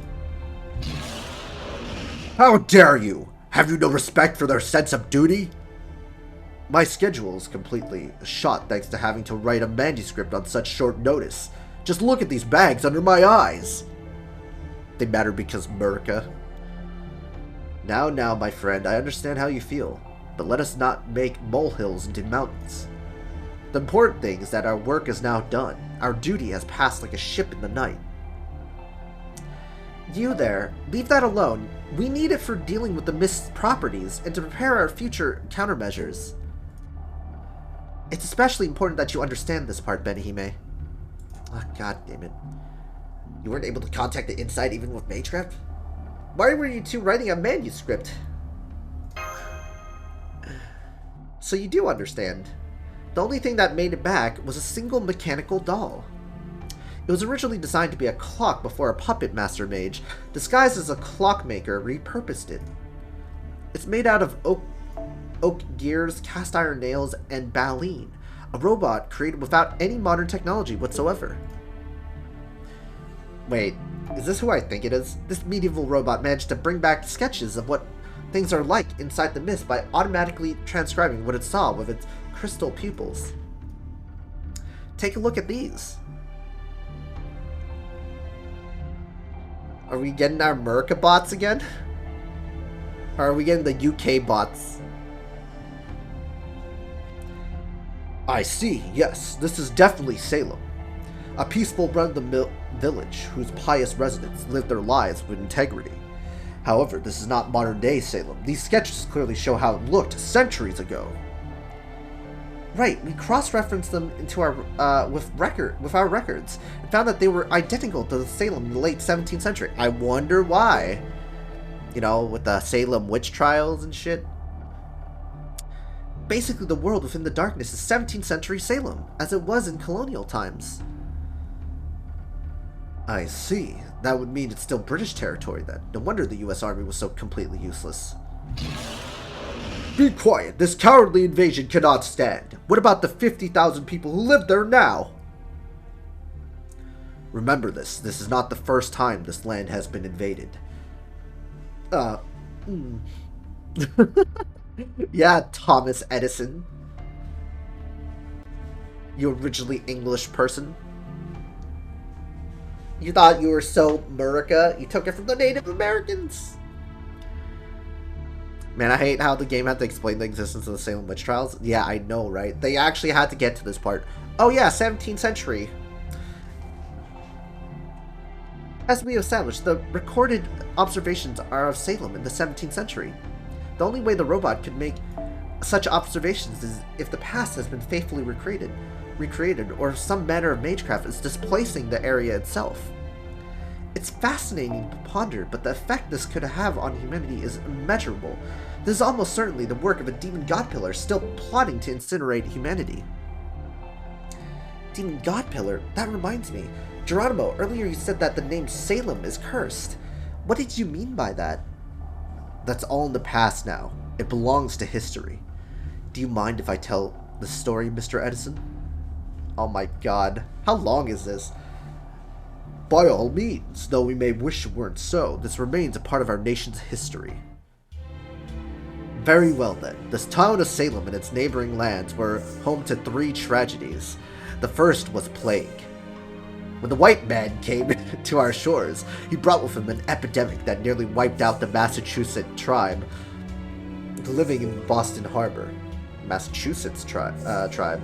How dare you! Have you no respect for their sense of duty? My schedule is completely shot thanks to having to write a manuscript on such short notice. Just look at these bags under my eyes! They matter because Murica. Now, my friend, I understand how you feel, but let us not make molehills into mountains. The important thing is that our work is now done. Our duty has passed like a ship in the night. You there, leave that alone. We need it for dealing with the mist's properties and to prepare our future countermeasures. It's especially important that you understand this part, Benihime. Oh, god damn it. You weren't able to contact the inside even with Magecraft? Why were you two writing a manuscript? So you do understand. The only thing that made it back was a single mechanical doll. It was originally designed to be a clock before a puppet master mage, disguised as a clockmaker, repurposed it. It's made out of oak gears, cast iron nails, and baleen, a robot created without any modern technology whatsoever. Wait, is this who I think it is? This medieval robot managed to bring back sketches of what things are like inside the mist by automatically transcribing what it saw with its crystal pupils. Take a look at these. Are we getting our Murica bots again? Or are we getting the UK bots? I see, yes, this is definitely Salem. A peaceful run-of-the-mill village whose pious residents live their lives with integrity. However, this is not modern-day Salem. These sketches clearly show how it looked centuries ago. Right, we cross-referenced them into our with our records and found that they were identical to the Salem in the late 17th century. I wonder why. You know, with the Salem witch trials and shit. Basically, the world within the darkness is 17th century Salem, as it was in colonial times. I see. That would mean it's still British territory then. No wonder the US Army was so completely useless. Be quiet! This cowardly invasion cannot stand! What about the 50,000 people who live there now? Remember this. This is not the first time this land has been invaded. Yeah, Thomas Edison. You originally English person. You thought you were so America, you took it from the Native Americans. Man, I hate how the game had to explain the existence of the Salem witch trials. Yeah, I know, right? They actually had to get to this part. Oh yeah, 17th century. As we established, the recorded observations are of Salem in the 17th century. The only way the robot could make such observations is if the past has been faithfully recreated, or if some manner of magecraft is displacing the area itself. It's fascinating to ponder, but the effect this could have on humanity is immeasurable. This is almost certainly the work of a demon godpillar still plotting to incinerate humanity. Demon godpillar? That reminds me. Geronimo, earlier you said that the name Salem is cursed. What did you mean by that? That's all in the past now. It belongs to history. Do you mind if I tell the story, Mr. Edison? Oh my god. How long is this? By all means, though we may wish it weren't so, this remains a part of our nation's history. Very well then. This town of Salem and its neighboring lands were home to 3 tragedies. The first was plague. When the white man came to our shores, he brought with him an epidemic that nearly wiped out the Massachusetts tribe living in Boston Harbor. Massachusetts tribe.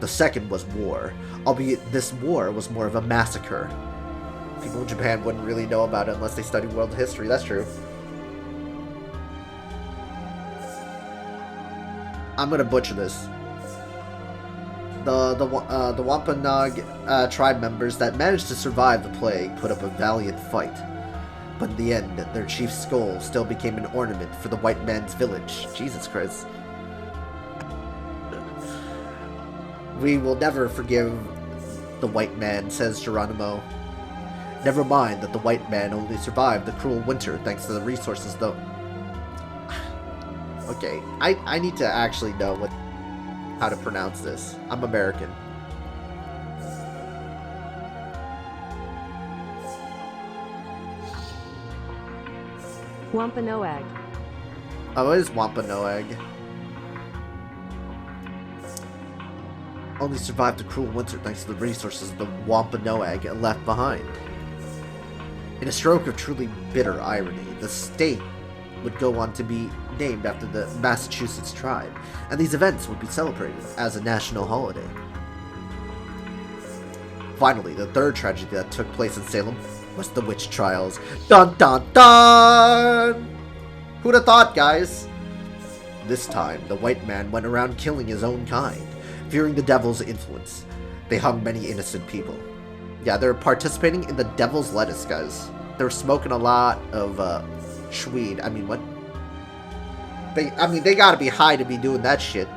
The second was war, albeit this war was more of a massacre. People in Japan wouldn't really know about it unless they study world history, that's true. I'm gonna butcher this. The Wampanoag tribe members that managed to survive the plague put up a valiant fight. But in the end, their chief's skull still became an ornament for the white man's village. Jesus Christ. We will never forgive the white man, says Geronimo. Never mind that the white man only survived the cruel winter thanks to the resources though. Okay, I need to actually know how to pronounce this. I'm American. Wampanoag. Oh, it is Wampanoag. Only survived the cruel winter thanks to the resources the Wampanoag left behind. In a stroke of truly bitter irony, the state would go on to be named after the Massachusetts tribe, and these events would be celebrated as a national holiday. Finally, the third tragedy that took place in Salem was the witch trials. Dun dun dun! Who'd have thought, guys? This time, the white man went around killing his own kind, fearing the devil's influence. They hung many innocent people. Yeah, they're participating in the devil's lettuce, guys. They're smoking a lot of, Schweed. I mean, what? They gotta be high to be doing that shit.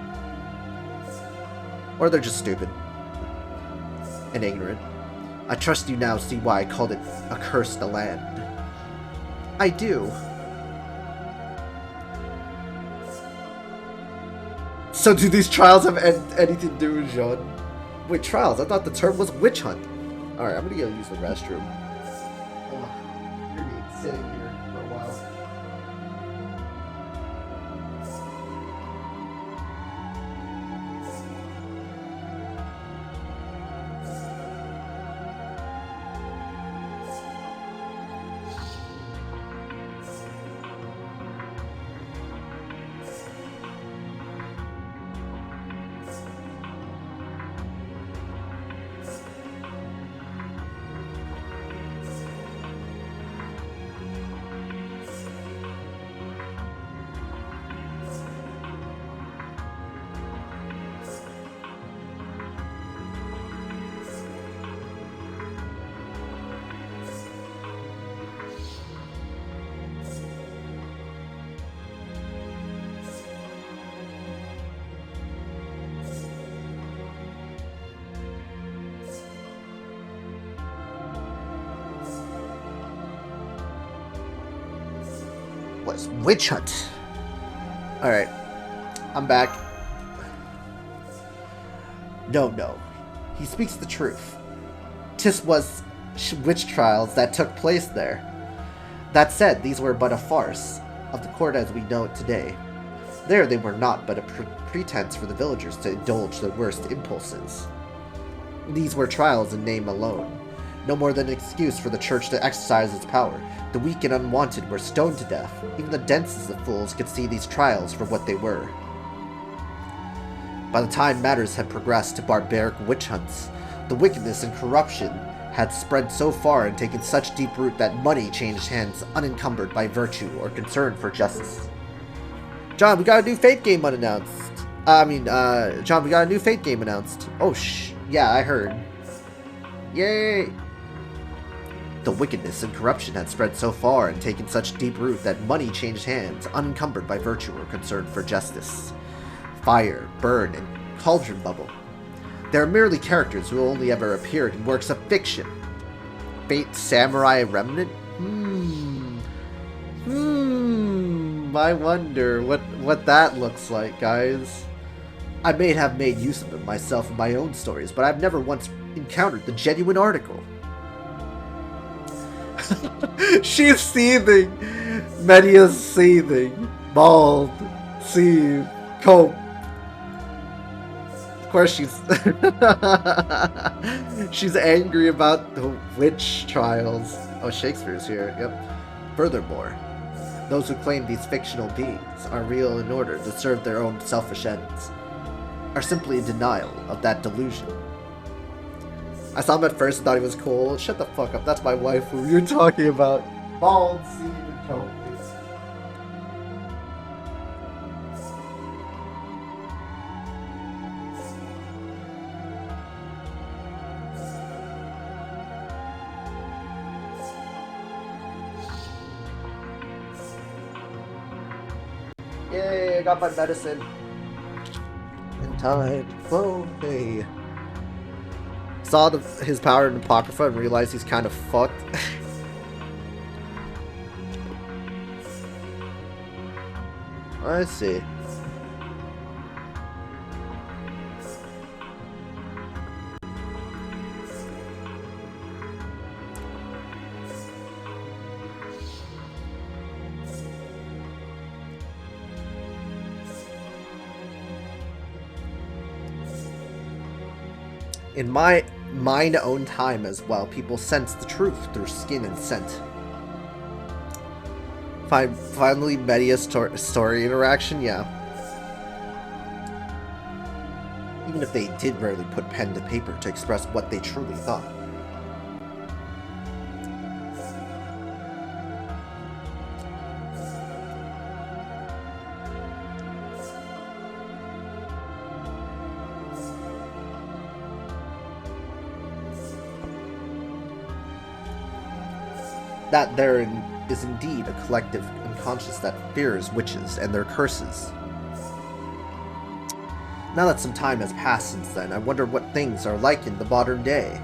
Or they're just stupid. And ignorant. I trust you now see why I called it a cursed land. I do. So do these trials have anything to do with Jean? Wait, trials? I thought the term was witch hunt. Alright, I'm gonna go use the restroom. I'm gonna be sitting here for a while. Witch hunt. Alright. I'm back. No. He speaks the truth. 'Tis was witch trials that took place there. That said, these were but a farce of the court as we know it today. There they were not but a pretense for the villagers to indulge their worst impulses. These were trials in name alone, no more than an excuse for the church to exercise its power. The weak and unwanted were stoned to death. Even the densest of fools could see these trials for what they were. By the time matters had progressed to barbaric witch hunts, the wickedness and corruption had spread so far and taken such deep root that money changed hands unencumbered by virtue or concern for justice. John, we got a new Fate game unannounced. John, we got a new Fate game announced. Oh, yeah, I heard. Yay! The wickedness and corruption had spread so far and taken such deep root that money changed hands, unencumbered by virtue or concern for justice. Fire, burn, and cauldron bubble. They are merely characters who only ever appeared in works of fiction. Fate Samurai Remnant? I wonder what that looks like, guys. I may have made use of it myself in my own stories, but I've never once encountered the genuine article. She's seething. Media's seething. Bald. Seethe. Cope. Of course she's angry about the witch trials. Oh, Shakespeare's here. Yep. Furthermore, those who claim these fictional beings are real in order to serve their own selfish ends are simply in denial of that delusion. I saw him at first and thought he was cool. Shut the fuck up. That's my wife who you're talking about. Bald, seed, and coke. Yay, I got my medicine. In time. Oh, hey. Saw his power in Apocrypha and realized he's kind of fucked. I see. In mine own time as well, people sense the truth through skin and scent. Finally, Media's story interaction, yeah. Even if they did rarely put pen to paper to express what they truly thought. That there is indeed a collective unconscious that fears witches and their curses. Now that some time has passed since then, I wonder what things are like in the modern day.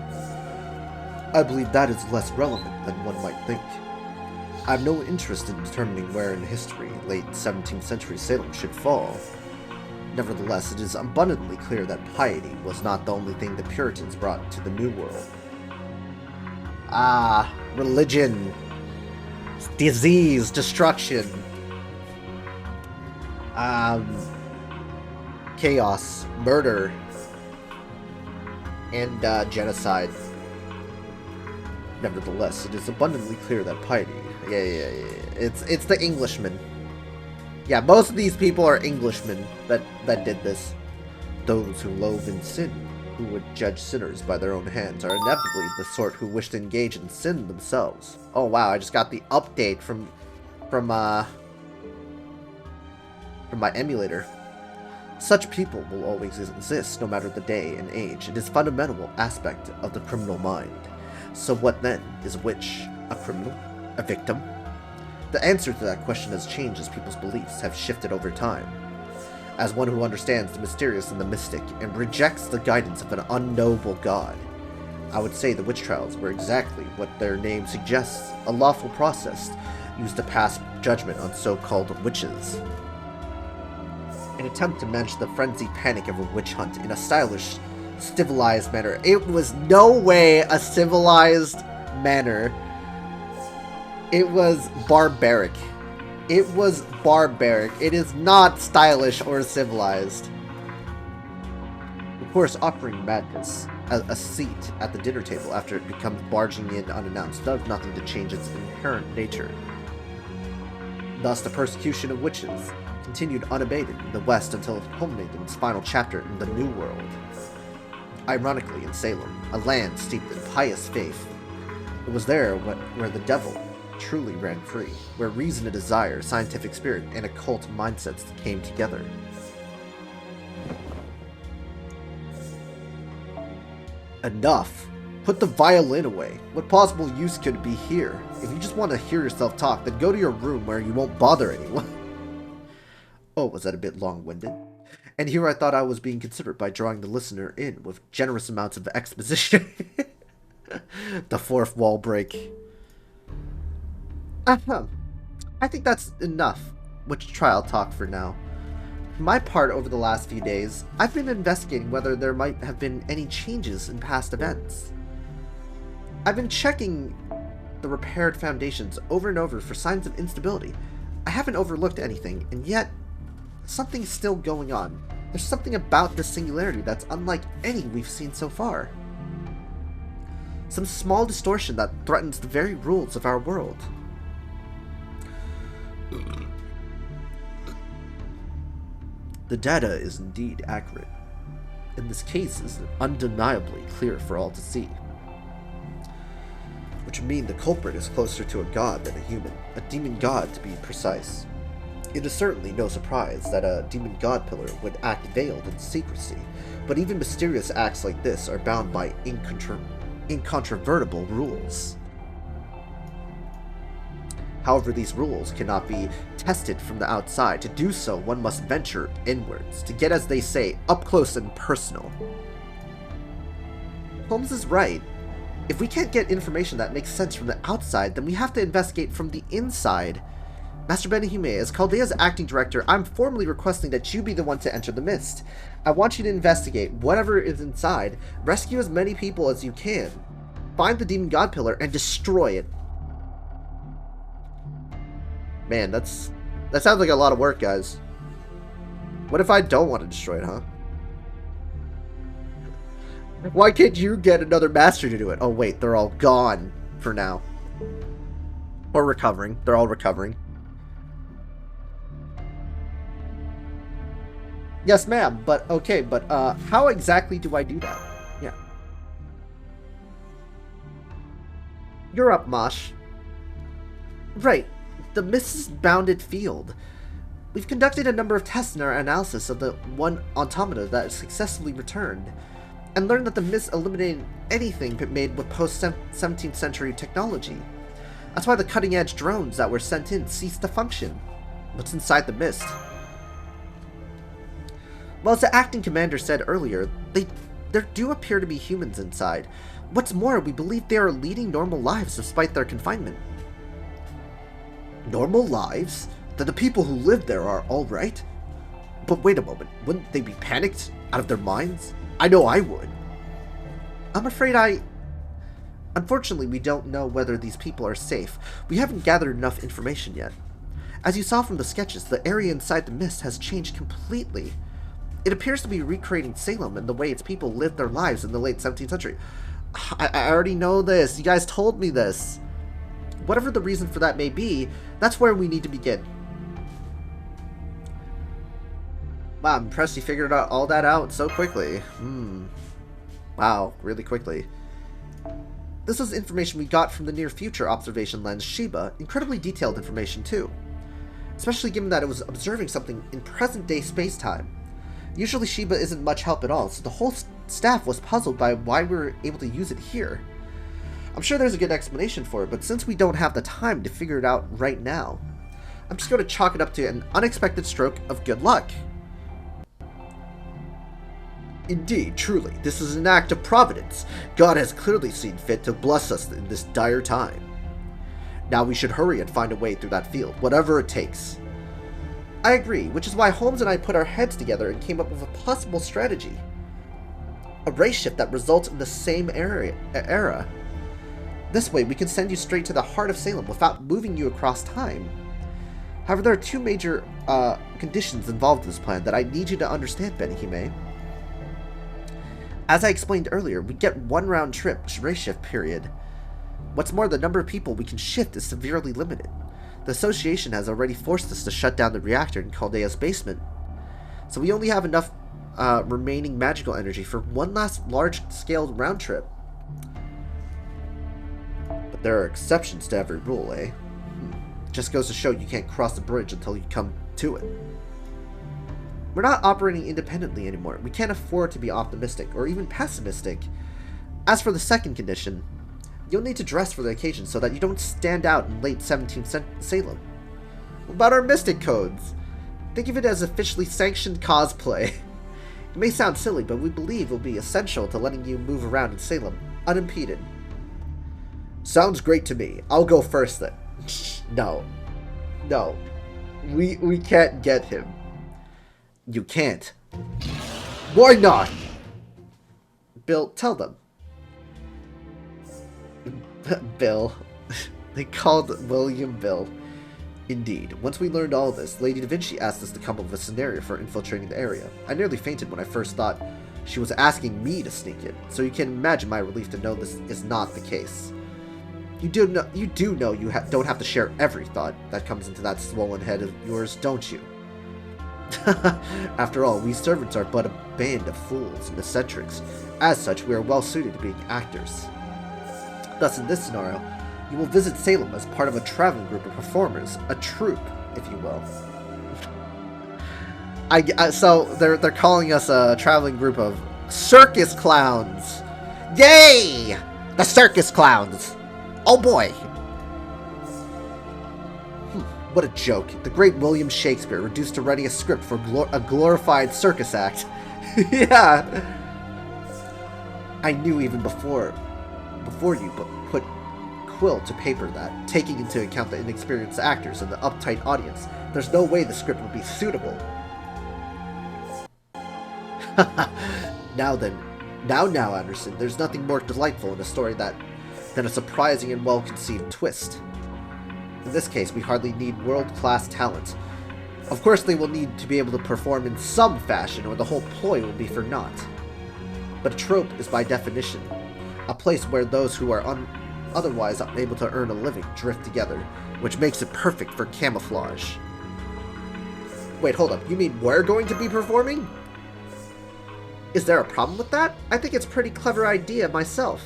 I believe that is less relevant than one might think. I have no interest in determining where in history late 17th century Salem should fall. Nevertheless, it is abundantly clear that piety was not the only thing the Puritans brought to the New World. Religion, disease, destruction, chaos, murder, and genocide. Nevertheless, it is abundantly clear that piety, it's the Englishmen. Yeah, most of these people are Englishmen that did this. Those who loathe in sin, who would judge sinners by their own hands, are inevitably the sort who wish to engage in sin themselves. Oh wow, I just got the update from my emulator. Such people will always exist, no matter the day and age. It is a fundamental aspect of the criminal mind. So what then is a witch? A criminal? A victim? The answer to that question has changed as people's beliefs have shifted over time. As one who understands the mysterious and the mystic, and rejects the guidance of an unknowable god, I would say the witch trials were exactly what their name suggests, a lawful process used to pass judgment on so-called witches. An attempt to manage the frenzied panic of a witch hunt in a stylish, civilized manner. It was no way a civilized manner. It was barbaric. It was barbaric. It is not stylish or civilized. Of course, offering madness a seat at the dinner table after it becomes barging in unannounced does nothing to change its inherent nature. Thus, the persecution of witches continued unabated in the West until it culminated in its final chapter in the New World. Ironically, in Salem, a land steeped in pious faith, it was there where the devil truly ran free, where reason and desire, scientific spirit, and occult mindsets came together. Enough! Put the violin away. What possible use could it be here? If you just want to hear yourself talk, then go to your room where you won't bother anyone. Oh, was that a bit long-winded? And here I thought I was being considerate by drawing the listener in with generous amounts of exposition. The fourth wall break. I think that's enough with trial talk for now. For my part, over the last few days, I've been investigating whether there might have been any changes in past events. I've been checking the repaired foundations over and over for signs of instability. I haven't overlooked anything, and yet something's still going on. There's something about this singularity that's unlike any we've seen so far. Some small distortion that threatens the very rules of our world. The data is indeed accurate, and this case is undeniably clear for all to see. Which would mean the culprit is closer to a god than a human, a demon god to be precise. It is certainly no surprise that a demon god pillar would act veiled in secrecy, but even mysterious acts like this are bound by incontrovertible rules. However, these rules cannot be tested from the outside. To do so, one must venture inwards, to get, as they say, up close and personal. Holmes is right. If we can't get information that makes sense from the outside, then we have to investigate from the inside. Master Benihime, as Chaldea's acting director, I'm formally requesting that you be the one to enter the mist. I want you to investigate whatever is inside, rescue as many people as you can, find the demon god pillar, and destroy it. Man, that sounds like a lot of work, guys. What if I don't want to destroy it, huh? Why can't you get another master to do it? Oh, wait, they're all gone for now. Or recovering. They're all recovering. Yes, ma'am, but okay, but how exactly do I do that? Yeah. You're up, Mosh. Right. The mist-bounded field. We've conducted a number of tests in our analysis of the one automata that successfully returned, and learned that the mist eliminated anything made with post-17th century technology. That's why the cutting-edge drones that were sent in ceased to function. What's inside the mist? Well, as the acting commander said earlier, there do appear to be humans inside. What's more, we believe they are leading normal lives despite their confinement. Normal lives? That the people who live there are alright? But wait a moment, wouldn't they be panicked? Out of their minds? I know I would. I'm afraid Unfortunately, we don't know whether these people are safe. We haven't gathered enough information yet. As you saw from the sketches, the area inside the mist has changed completely. It appears to be recreating Salem and the way its people lived their lives in the late 17th century. I already know this. You guys told me this. Whatever the reason for that may be, that's where we need to begin. Wow, I'm impressed you figured all that out so quickly. Wow, really quickly. This was information we got from the near future observation lens Shiba. Incredibly detailed information too. Especially given that it was observing something in present-day space-time. Usually Shiba isn't much help at all, so the whole staff was puzzled by why we were able to use it here. I'm sure there's a good explanation for it, but since we don't have the time to figure it out right now, I'm just going to chalk it up to an unexpected stroke of good luck. Indeed, truly, this is an act of providence. God has clearly seen fit to bless us in this dire time. Now we should hurry and find a way through that field, whatever it takes. I agree, which is why Holmes and I put our heads together and came up with a possible strategy. A race shift that results in the same era. This way, we can send you straight to the heart of Salem without moving you across time. However, there are two major conditions involved in this plan that I need you to understand, Benihime. As I explained earlier, we get one round trip race shift period. What's more, the number of people we can shift is severely limited. The association has already forced us to shut down the reactor in Caldea's basement, so we only have enough remaining magical energy for one last large-scale round trip. But there are exceptions to every rule, eh? Just goes to show you can't cross the bridge until you come to it. We're not operating independently anymore. We can't afford to be optimistic or even pessimistic. As for the second condition, you'll need to dress for the occasion so that you don't stand out in late 17th Salem. What about our mystic codes? Think of it as officially sanctioned cosplay. It may sound silly, but we believe it will be essential to letting you move around in Salem unimpeded. Sounds great to me. I'll go first then. No. We can't get him. You can't. Why not? Bill, tell them. Bill. They called William Bill. Indeed. Once we learned all this, Lady Da Vinci asked us to come up with a scenario for infiltrating the area. I nearly fainted when I first thought she was asking me to sneak in, so you can imagine my relief to know this is not the case. You do know you don't have to share every thought that comes into that swollen head of yours, don't you? After all, we servants are but a band of fools and eccentrics. As such, we are well suited to being actors. Thus, in this scenario, you will visit Salem as part of a traveling group of performers, a troupe, if you will. So they're calling us a traveling group of circus clowns. Yay! The circus clowns. Oh boy. What a joke. The great William Shakespeare reduced to writing a script for a glorified circus act. Yeah. I knew even before you put quill to paper that, taking into account the inexperienced actors and the uptight audience, there's no way the script would be suitable. Now, Anderson, there's nothing more delightful in a story than a surprising and well-conceived twist. In this case, we hardly need world-class talent. Of course, they will need to be able to perform in some fashion, or the whole ploy will be for naught. But a trope is, by definition, a place where those who are otherwise unable to earn a living drift together, which makes it perfect for camouflage. Wait, hold up. You mean we're going to be performing? Is there a problem with that? I think it's a pretty clever idea myself.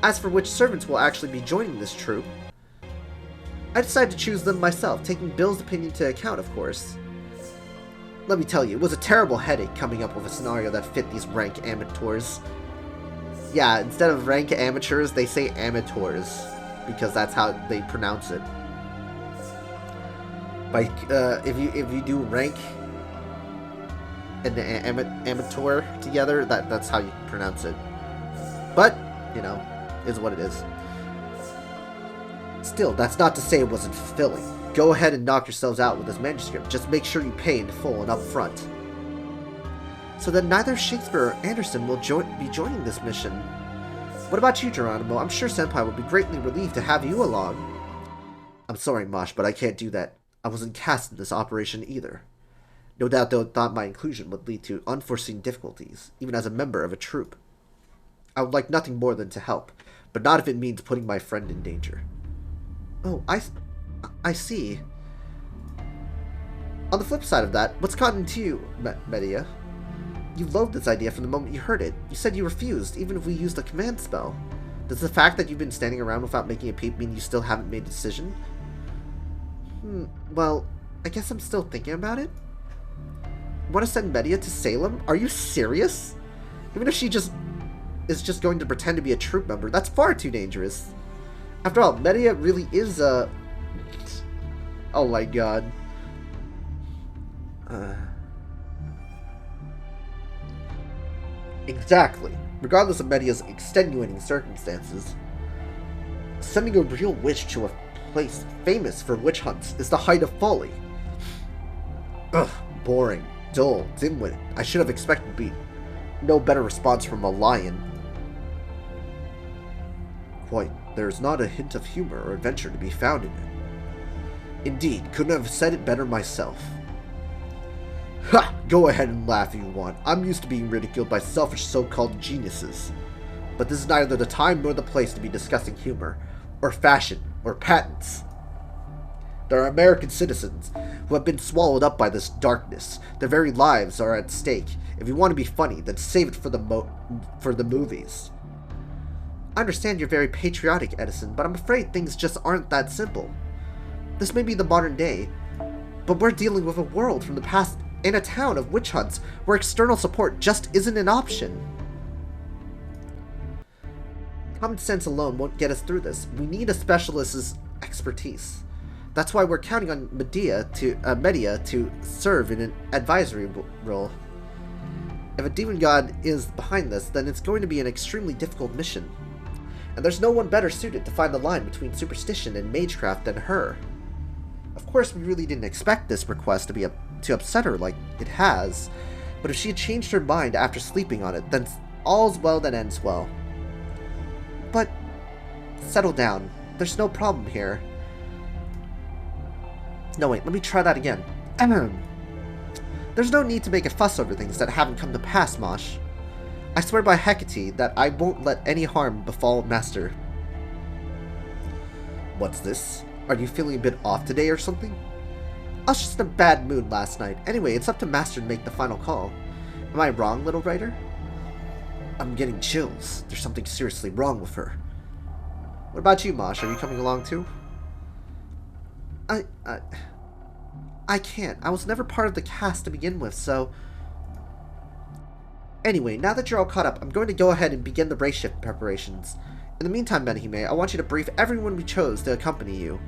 As for which servants will actually be joining this troupe, I decided to choose them myself, taking Bill's opinion into account, of course. Let me tell you, it was a terrible headache coming up with a scenario that fit these rank amateurs. Yeah, instead of rank amateurs, they say amateurs, because that's how they pronounce it. Like, if you do rank and amateur together, that's how you pronounce it. But, you know, is what it is. Still, that's not to say it wasn't fulfilling. Go ahead and knock yourselves out with this manuscript. Just make sure you pay in full and up front. So that neither Shakespeare or Anderson will be joining this mission. What about you, Geronimo? I'm sure Senpai would be greatly relieved to have you along. I'm sorry, Mosh, but I can't do that. I wasn't cast in this operation either. No doubt they thought my inclusion would lead to unforeseen difficulties, even as a member of a troupe. I would like nothing more than to help, but not if it means putting my friend in danger. Oh, I see. On the flip side of that, what's gotten to you, Medea? You loathed this idea from the moment you heard it. You said you refused, even if we used a command spell. Does the fact that you've been standing around without making a peep mean you still haven't made a decision? Well, I guess I'm still thinking about it. You want to send Medea to Salem? Are you serious? Even if she is just going to pretend to be a troop member, that's far too dangerous. After all, Medea really is a... Oh my god. Exactly. Regardless of Medea's extenuating circumstances, sending a real witch to a place famous for witch hunts is the height of folly. Ugh, boring, dull, dim-witted. I should have expected to be no better response from a lion. Quite. There is not a hint of humor or adventure to be found in it. Indeed, couldn't have said it better myself. Ha! Go ahead and laugh if you want. I'm used to being ridiculed by selfish so-called geniuses. But this is neither the time nor the place to be discussing humor, or fashion, or patents. There are American citizens who have been swallowed up by this darkness. Their very lives are at stake. If you want to be funny, then save it for the movies. I understand you're very patriotic, Edison, but I'm afraid things just aren't that simple. This may be the modern day, but we're dealing with a world from the past in a town of witch hunts where external support just isn't an option. Common sense alone won't get us through this. We need a specialist's expertise. That's why we're counting on Medea to serve in an advisory role. If a demon god is behind this, then it's going to be an extremely difficult mission. And there's no one better suited to find the line between superstition and magecraft than her. Of course, we really didn't expect this request to upset her like it has, but if she had changed her mind after sleeping on it, then all's well that ends well. But settle down. There's no problem here. No, wait, let me try that again. There's no need to make a fuss over things that haven't come to pass, Mosh. I swear by Hecate that I won't let any harm befall Master. What's this? Are you feeling a bit off today or something? I was just in a bad mood last night. Anyway, it's up to Master to make the final call. Am I wrong, little writer? I'm getting chills. There's something seriously wrong with her. What about you, Mosh? Are you coming along too? I can't. I was never part of the cast to begin with, so... Anyway, now that you're all caught up, I'm going to go ahead and begin the race shift preparations. In the meantime, Benihime, I want you to brief everyone we chose to accompany you.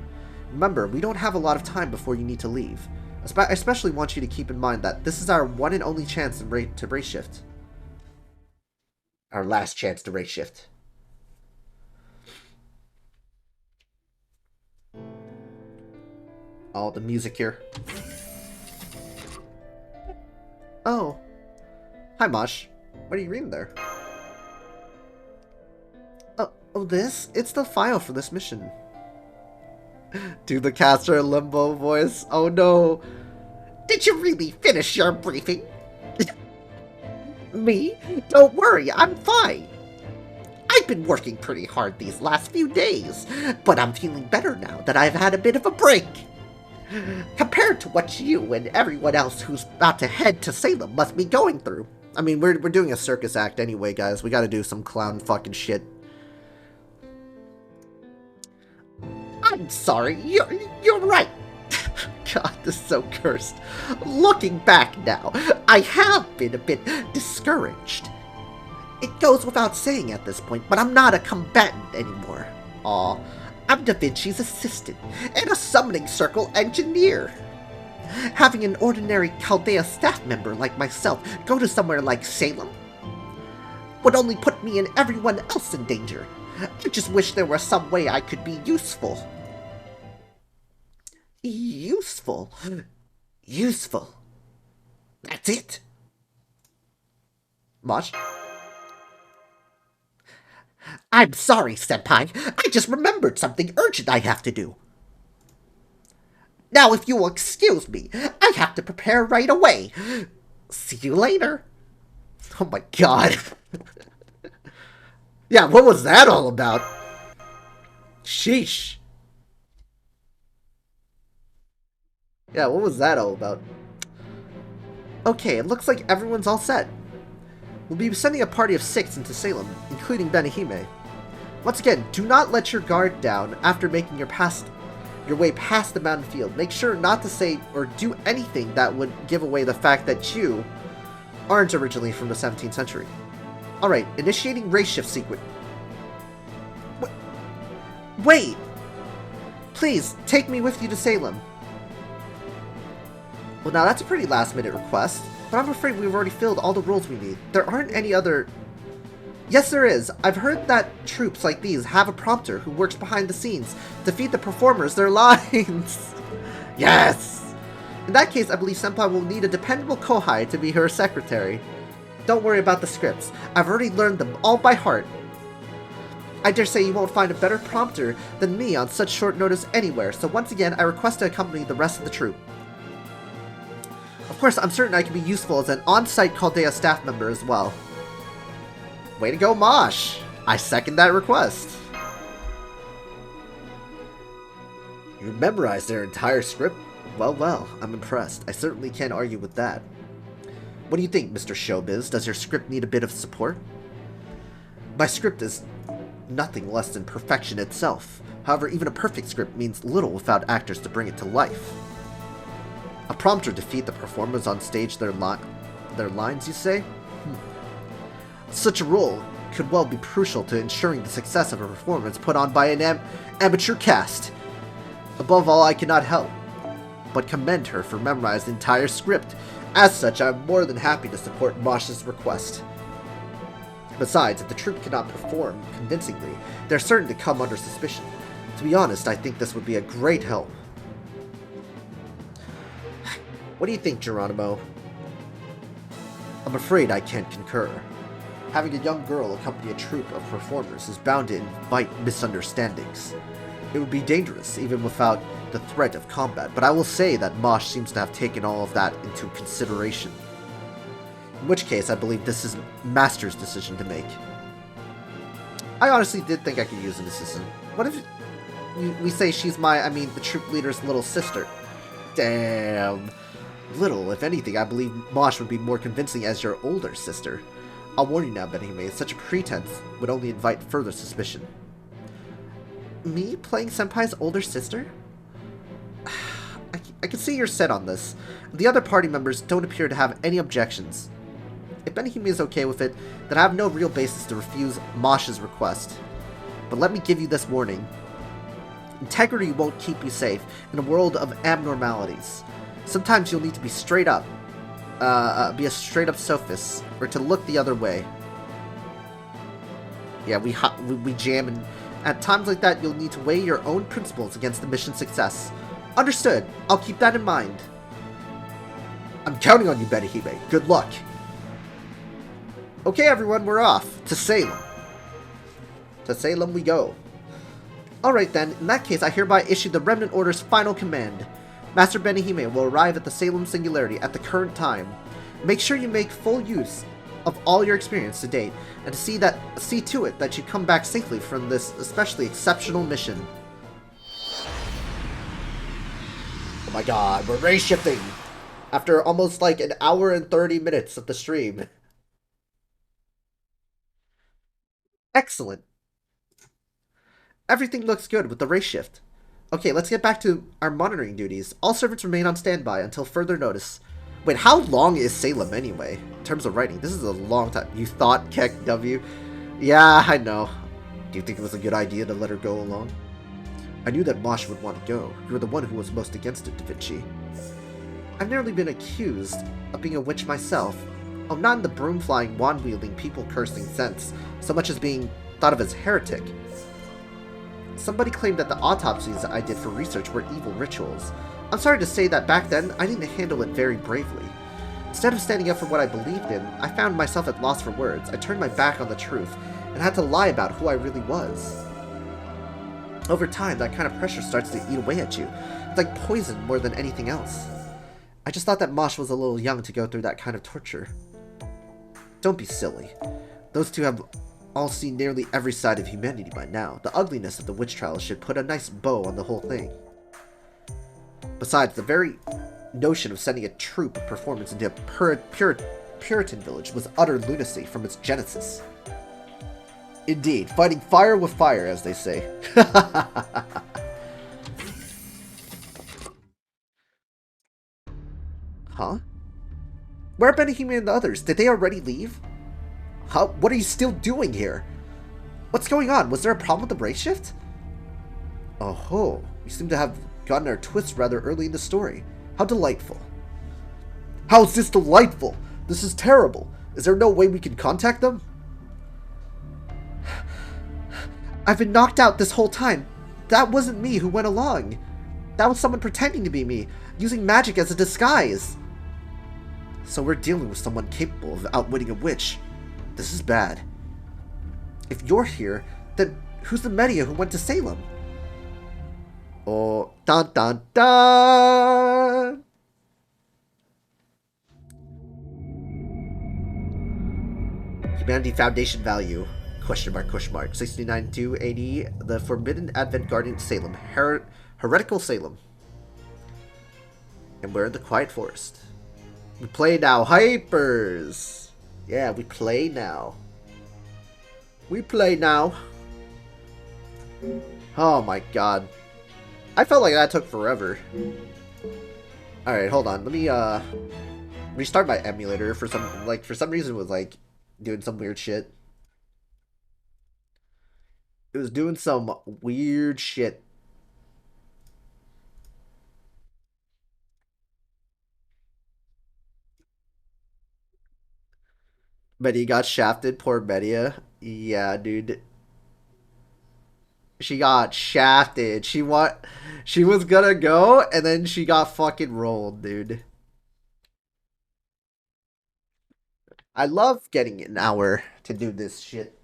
Remember, we don't have a lot of time before you need to leave. I especially want you to keep in mind that this is our one and only chance to race shift. Our last chance to race shift. Oh, the music here. Oh. Hi, Mosh. What are you reading there? Oh, this? It's the file for this mission. Do the caster a limbo voice? Oh, no. Did you really finish your briefing? Me? Don't worry, I'm fine. I've been working pretty hard these last few days, but I'm feeling better now that I've had a bit of a break. Compared to what you and everyone else who's about to head to Salem must be going through. I mean, we're doing a circus act anyway, guys. We gotta do some clown fucking shit. I'm sorry, you're right. God, this is so cursed. Looking back now, I have been a bit discouraged. It goes without saying at this point, but I'm not a combatant anymore. Aw, I'm Da Vinci's assistant and a summoning circle engineer. Having an ordinary Chaldea staff member like myself go to somewhere like Salem would only put me and everyone else in danger. I just wish there was some way I could be useful. Useful? Useful. That's it. Mosh? I'm sorry, Senpai. I just remembered something urgent I have to do. Now, if you will excuse me, I have to prepare right away. See you later. Oh my god. Yeah, what was that all about? Sheesh. Yeah, what was that all about? Okay, it looks like everyone's all set. We'll be sending a party of 6 into Salem, including Benihime. Once again, do not let your guard down after making your way past the mountain field. Make sure not to say or do anything that would give away the fact that you aren't originally from the 17th century. Alright, initiating race shift sequence. Wait! Please, take me with you to Salem. Well, now that's a pretty last-minute request, but I'm afraid we've already filled all the roles we need. There aren't any other Yes, there is. I've heard that troops like these have a prompter who works behind the scenes to feed the performers their lines. Yes! In that case, I believe Senpai will need a dependable kohai to be her secretary. Don't worry about the scripts. I've already learned them all by heart. I dare say you won't find a better prompter than me on such short notice anywhere, so once again, I request to accompany the rest of the troupe. Of course, I'm certain I can be useful as an on-site Caldea staff member as well. Way to go, Mosh! I second that request. You memorized their entire script? Well, well, I'm impressed. I certainly can't argue with that. What do you think, Mr. Showbiz? Does your script need a bit of support? My script is nothing less than perfection itself. However, even a perfect script means little without actors to bring it to life. A prompter to feed the performers on stage their lines, you say? Such a role could well be crucial to ensuring the success of a performance put on by an amateur cast. Above all, I cannot help but commend her for memorizing the entire script. As such, I am more than happy to support Mosh's request. Besides, if the troupe cannot perform convincingly, they're certain to come under suspicion. To be honest, I think this would be a great help. What do you think, Geronimo? I'm afraid I can't concur. Having a young girl accompany a troupe of performers is bound to invite misunderstandings. It would be dangerous, even without the threat of combat, but I will say that Mosh seems to have taken all of that into consideration. In which case, I believe this is Master's decision to make. I honestly did think I could use an assistant. What if we say she's the troop leader's little sister? Damn. Little, if anything, I believe Mosh would be more convincing as your older sister. I'll warn you now, Benihime, such a pretense would only invite further suspicion. Me playing Senpai's older sister? I can see you're set on this. The other party members don't appear to have any objections. If Benihime is okay with it, then I have no real basis to refuse Mosh's request. But let me give you this warning. Integrity won't keep you safe in a world of abnormalities. Sometimes you'll need to be straight up. Be a straight-up sophist, or to look the other way. Yeah, we jam, and at times like that, you'll need to weigh your own principles against the mission's success. Understood. I'll keep that in mind. I'm counting on you, Benihime. Good luck. Okay, everyone, we're off to Salem. To Salem we go. Alright then, in that case, I hereby issue the Remnant Order's final command. Master Benihime will arrive at the Salem Singularity at the current time. Make sure you make full use of all your experience to date, and to see to it that you come back safely from this especially exceptional mission. Oh my god, we're race shifting! After almost like an hour and 30 minutes of the stream. Excellent. Everything looks good with the race shift. Okay, let's get back to our monitoring duties. All servants remain on standby until further notice. Wait, how long is Salem anyway? In terms of writing, this is a long time. You thought, Keck W? Yeah, I know. Do you think it was a good idea to let her go along? I knew that Mosh would want to go. You were the one who was most against it, Da Vinci. I've nearly been accused of being a witch myself. Oh, not in the broom-flying, wand-wielding, people-cursing sense, so much as being thought of as heretic. Somebody claimed that the autopsies I did for research were evil rituals. I'm sorry to say that back then, I didn't handle it very bravely. Instead of standing up for what I believed in, I found myself at loss for words. I turned my back on the truth, and had to lie about who I really was. Over time, that kind of pressure starts to eat away at you. It's like poison more than anything else. I just thought that Mosh was a little young to go through that kind of torture. Don't be silly. Those two have all seen nearly every side of humanity by now. The ugliness of the witch trials should put a nice bow on the whole thing. Besides, the very notion of sending a troupe performance into a Puritan village was utter lunacy from its genesis. Indeed, fighting fire with fire, as they say. Huh? Where are Benihime and the others? Did they already leave? Huh? What are you still doing here? What's going on? Was there a problem with the break shift? Oh ho, we seem to have gotten our twist rather early in the story. How delightful. How is this delightful? This is terrible. Is there no way we can contact them? I've been knocked out this whole time. That wasn't me who went along. That was someone pretending to be me, using magic as a disguise. So we're dealing with someone capable of outwitting a witch. This is bad. If you're here, then who's the Media who went to Salem? Oh, dun dun dun! Humanity Foundation value. Question mark, question mark. 69 AD, the Forbidden Advent Guardian Salem. Heretical Salem. And we're in the Quiet Forest. We play now. Hypers! Yeah, we play now. We play now. Oh my god. I felt like that took forever. Alright, hold on. Let me, restart my emulator for some reason it was, like, doing some weird shit. It was doing some weird shit. Media got shafted. Poor Media. Yeah, dude. She got shafted. She was gonna go, and then she got fucking rolled, dude. I love getting an hour to do this shit.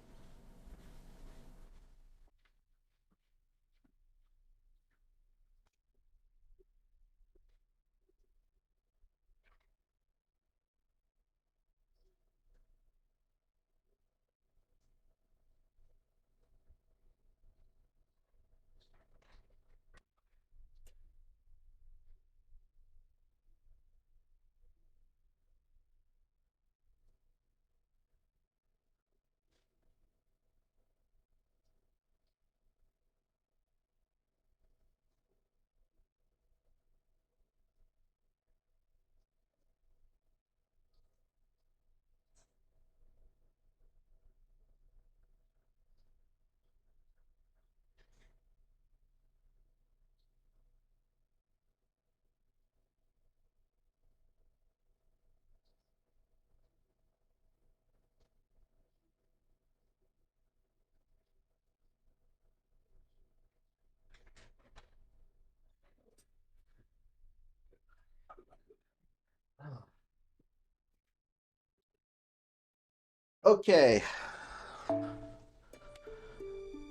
Okay.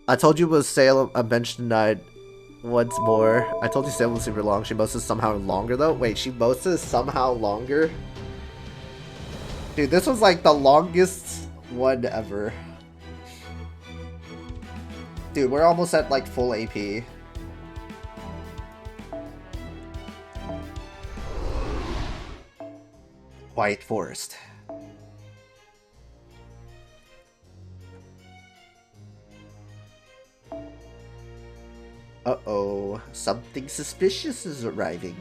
I told you it was Salem. A bench denied. Once more. I told you Salem was super long. She boasts somehow longer, though. Wait, she boasts somehow longer? Dude, this was like the longest one ever. Dude, we're almost at like full AP. Quiet Forest. Uh-oh. Something suspicious is arriving.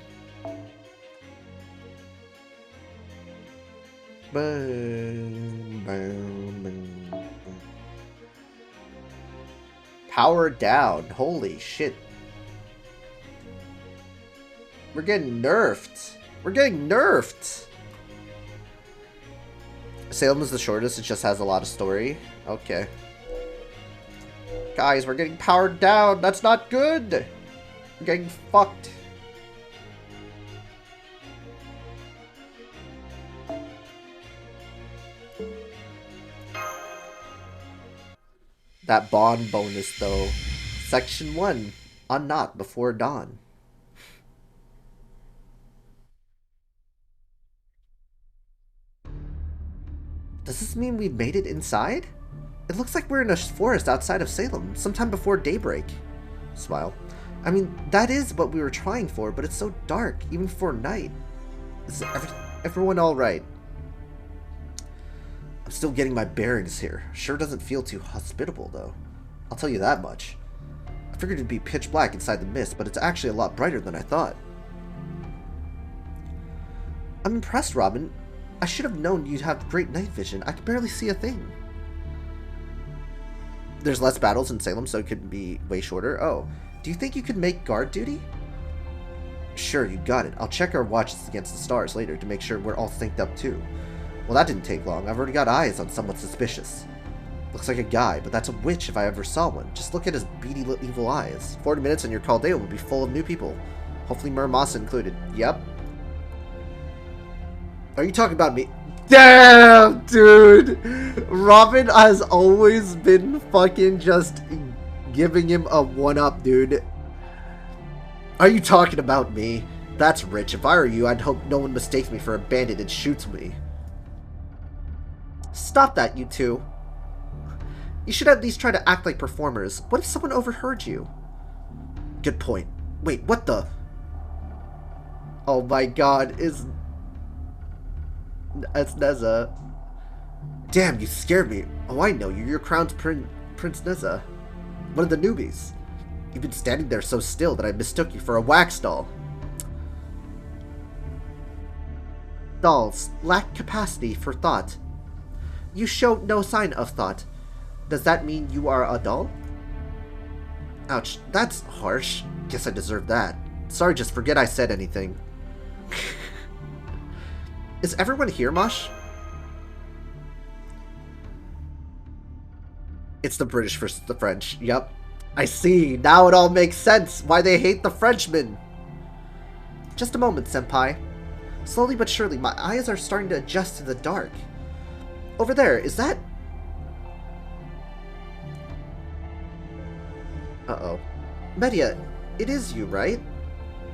Power down. Holy shit. We're getting nerfed. We're getting nerfed. Salem is the shortest. It just has a lot of story. Okay. Guys, we're getting powered down. That's not good. We're getting fucked. That bond bonus, though. Section 1. Unknot before dawn. Does this mean we've made it inside? It looks like we're in a forest outside of Salem, sometime before daybreak. Smile. I mean, that is what we were trying for, but it's so dark, even before night. Is everyone alright? I'm still getting my bearings here. Sure doesn't feel too hospitable, though. I'll tell you that much. I figured it'd be pitch black inside the mist, but it's actually a lot brighter than I thought. I'm impressed, Robin. I should have known you'd have great night vision. I could barely see a thing. There's less battles in Salem, so it could be way shorter. Oh, do you think you could make guard duty? Sure, you got it. I'll check our watches against the stars later to make sure we're all synced up too. Well, that didn't take long. I've already got eyes on someone suspicious. Looks like a guy, but that's a witch if I ever saw one. Just look at his beady evil eyes. 40 minutes and your Caldea will be full of new people. Hopefully Murmasa included. Yep. Are you talking about me? Damn, dude! Robin has always been fucking just giving him a one-up, dude. Are you talking about me? That's rich. If I were you, I'd hope no one mistakes me for a bandit and shoots me. Stop that, you two. You should at least try to act like performers. What if someone overheard you? Good point. Wait, what the? Oh my god, it's Neza. Damn, you scared me. Oh, I know you. You're Crown's Prince Neza. One of the newbies. You've been standing there so still that I mistook you for a wax doll. Dolls lack capacity for thought. You show no sign of thought. Does that mean you are a doll? Ouch, that's harsh. Guess I deserve that. Sorry, just forget I said anything. Is everyone here, Mosh? It's the British versus the French. Yep. I see. Now it all makes sense why they hate the Frenchmen. Just a moment, Senpai. Slowly but surely, my eyes are starting to adjust to the dark. Over there, is that... Uh-oh. Media, it is you, right?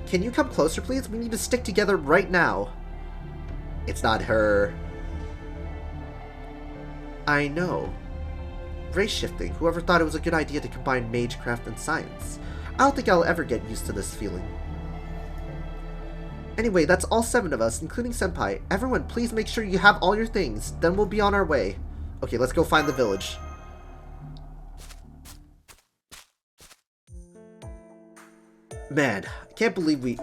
Can you come closer, please? We need to stick together right now. It's not her. I know. Race shifting. Whoever thought it was a good idea to combine magecraft and science? I don't think I'll ever get used to this feeling. Anyway, that's all 7 of us, including Senpai. Everyone, please make sure you have all your things. Then we'll be on our way. Okay, let's go find the village. Man, I can't believe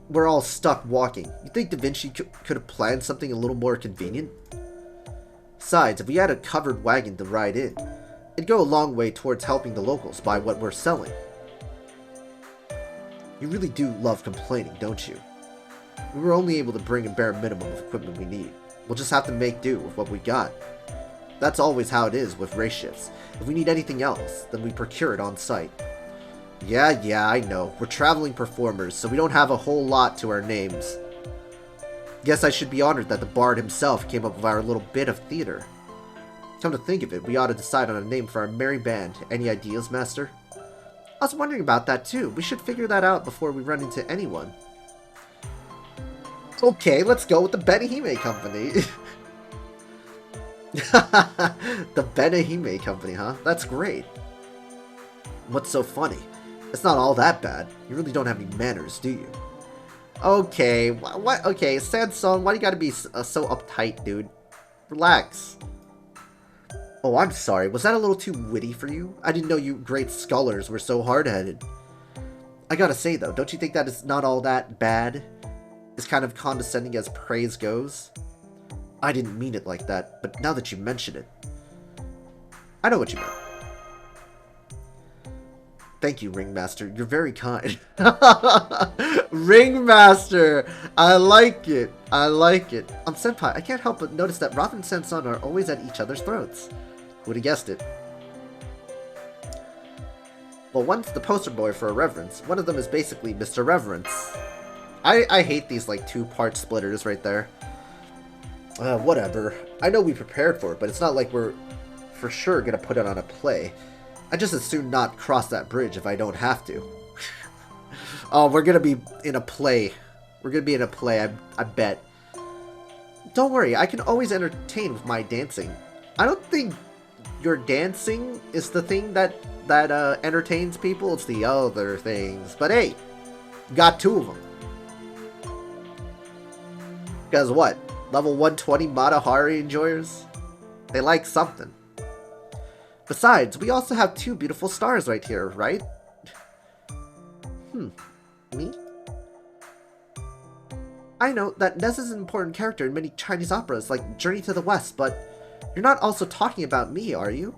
we're all stuck walking. You think Da Vinci could have planned something a little more convenient? Besides, if we had a covered wagon to ride in, it'd go a long way towards helping the locals buy what we're selling. You really do love complaining, don't you? We were only able to bring a bare minimum of equipment we need. We'll just have to make do with what we got. That's always how it is with race shifts. If we need anything else, then we procure it on site. Yeah, I know. We're traveling performers, so we don't have a whole lot to our names. Guess I should be honored that the Bard himself came up with our little bit of theater. Come to think of it, we ought to decide on a name for our merry band. Any ideas, Master? I was wondering about that too. We should figure that out before we run into anyone. Okay, let's go with the Benihime Company. The Benihime Company, huh? That's great. What's so funny? It's not all that bad. You really don't have any manners, do you? Okay, what? Okay, Sansong, why do you gotta be so uptight, dude? Relax. Oh, I'm sorry. Was that a little too witty for you? I didn't know you great scholars were so hard-headed. I gotta say, though, don't you think that it's not all that bad? As kind of condescending as praise goes? I didn't mean it like that, but now that you mention it... I know what you meant. Thank you, Ringmaster. You're very kind. Ringmaster! I like it. I like it. Senpai, I can't help but notice that Robin and Sanson are always at each other's throats. Who would have guessed it? Well, one's the poster boy for Irreverence. One of them is basically Mr. Reverence. I hate these, like, 2-part splitters right there. Whatever. I know we prepared for it, but it's not like we're for sure gonna put it on a play. I just as soon not cross that bridge if I don't have to. Oh, we're gonna be in a play. We're gonna be in a play, I bet. Don't worry, I can always entertain with my dancing. I don't think your dancing is the thing that entertains people. It's the other things. But hey, got 2 of them. Because what? Level 120 Matahari enjoyers? They like something. Besides, we also have 2 beautiful stars right here, right? Me? I know that Nez is an important character in many Chinese operas like Journey to the West, but you're not also talking about me, are you?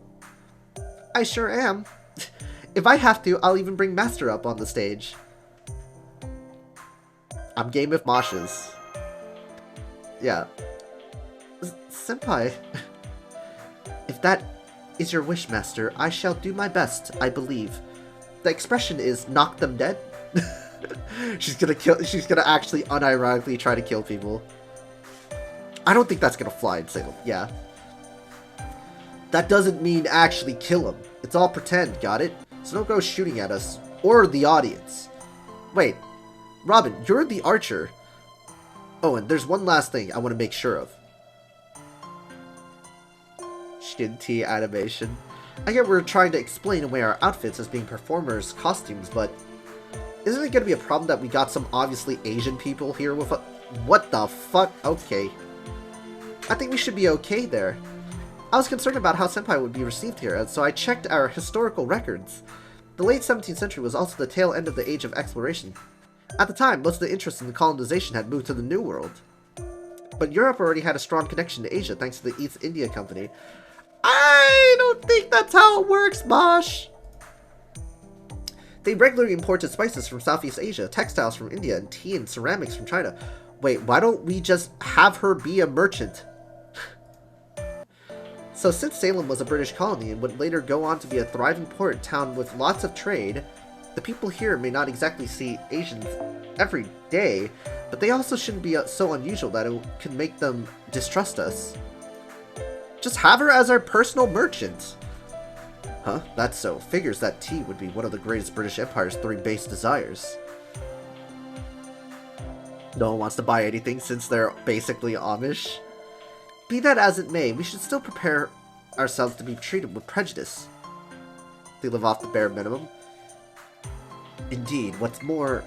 I sure am. If I have to, I'll even bring Master up on the stage. I'm game if Mosh is. Yeah. Senpai, if that is your wish, master. I shall do my best, I believe. The expression is knock them dead. She's gonna actually unironically try to kill people. I don't think that's gonna fly in Salem. Yeah. That doesn't mean actually kill him. It's all pretend, got it? So don't go shooting at us. Or the audience. Wait. Robin, you're the archer. Oh, and there's one last thing I want to make sure of. Shin-T animation. I get we're trying to explain away our outfits as being performers' costumes, but isn't it going to be a problem that we got some obviously Asian people here with a... What the fuck? Okay. I think we should be okay there. I was concerned about how Senpai would be received here, and so I checked our historical records. The late 17th century was also the tail end of the Age of Exploration. At the time, most of the interest in the colonization had moved to the New World. But Europe already had a strong connection to Asia thanks to the East India Company. I don't think that's how it works, Mosh! They regularly imported spices from Southeast Asia, textiles from India, and tea and ceramics from China. Wait, why don't we just have her be a merchant? So since Salem was a British colony and would later go on to be a thriving port town with lots of trade, the people here may not exactly see Asians every day, but they also shouldn't be so unusual that it can make them distrust us. Just have her as our personal merchant. Huh? That's so. Figures that tea would be one of the greatest British Empire's 3 base desires. No one wants to buy anything since they're basically Amish. Be that as it may, we should still prepare ourselves to be treated with prejudice. They live off the bare minimum. Indeed, what's more,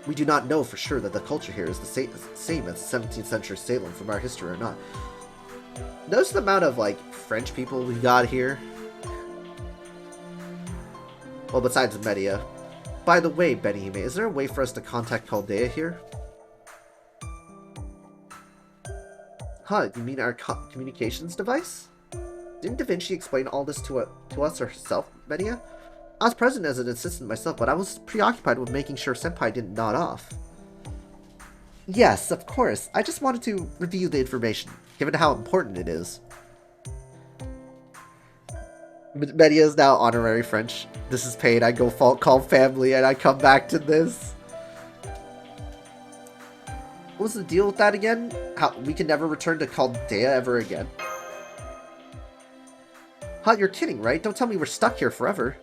we do not know for sure that the culture here is the same as 17th century Salem from our history or not. Notice the amount of, like, French people we got here. Well, besides Media. By the way, Benihime, is there a way for us to contact Chaldea here? Huh, you mean our communications device? Didn't Da Vinci explain all this to us herself, Media? I was present as an assistant myself, but I was preoccupied with making sure Senpai didn't nod off. Yes, of course. I just wanted to review the information, given how important it is. Media is now honorary French. This is paid. I go call family, and I come back to this. What was the deal with that again? How we can never return to Chaldea ever again? Huh, you're kidding, right? Don't tell me we're stuck here forever.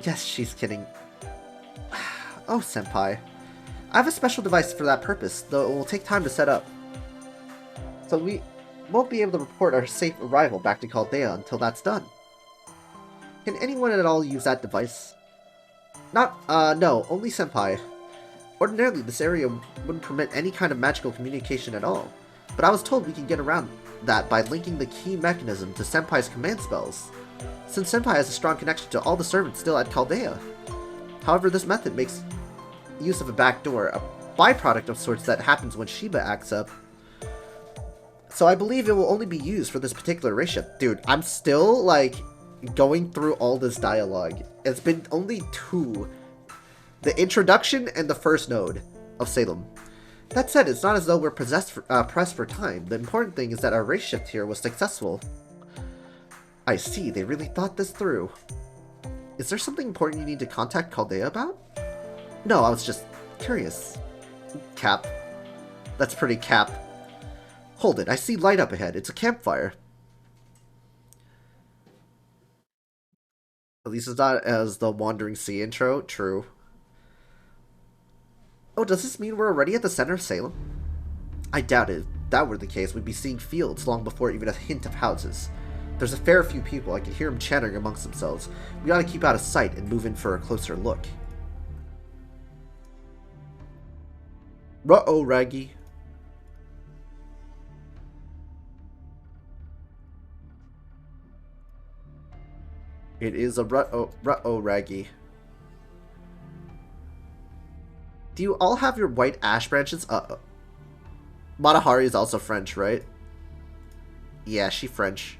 Yes, she's kidding. Oh, Senpai. I have a special device for that purpose, though it will take time to set up. So we won't be able to report our safe arrival back to Chaldea until that's done. Can anyone at all use that device? No, only Senpai. Ordinarily, this area wouldn't permit any kind of magical communication at all, but I was told we can get around that by linking the key mechanism to Senpai's command spells, since Senpai has a strong connection to all the servants still at Chaldea. However, this method makes use of a backdoor, a byproduct of sorts that happens when Shiba acts up. So I believe it will only be used for this particular race shift. Dude, I'm still, like, going through all this dialogue. It's been only 2. The introduction and the first node of Salem. That said, it's not as though we're pressed for time. The important thing is that our race shift here was successful. I see, they really thought this through. Is there something important you need to contact Chaldea about? No, I was just curious. Cap. That's pretty Cap. Hold it, I see light up ahead. It's a campfire. At least it's not as the Wandering Sea intro. True. Oh, does this mean we're already at the center of Salem? I doubt it. If that were the case, we'd be seeing fields long before even a hint of houses. There's a fair few people. I can hear them chattering amongst themselves. We ought to keep out of sight and move in for a closer look. Ruh-oh, Raggy. It is a ruh-oh, Raggy. Do you all have your white ash branches? Uh-oh. Matahari is also French, right? Yeah, she French.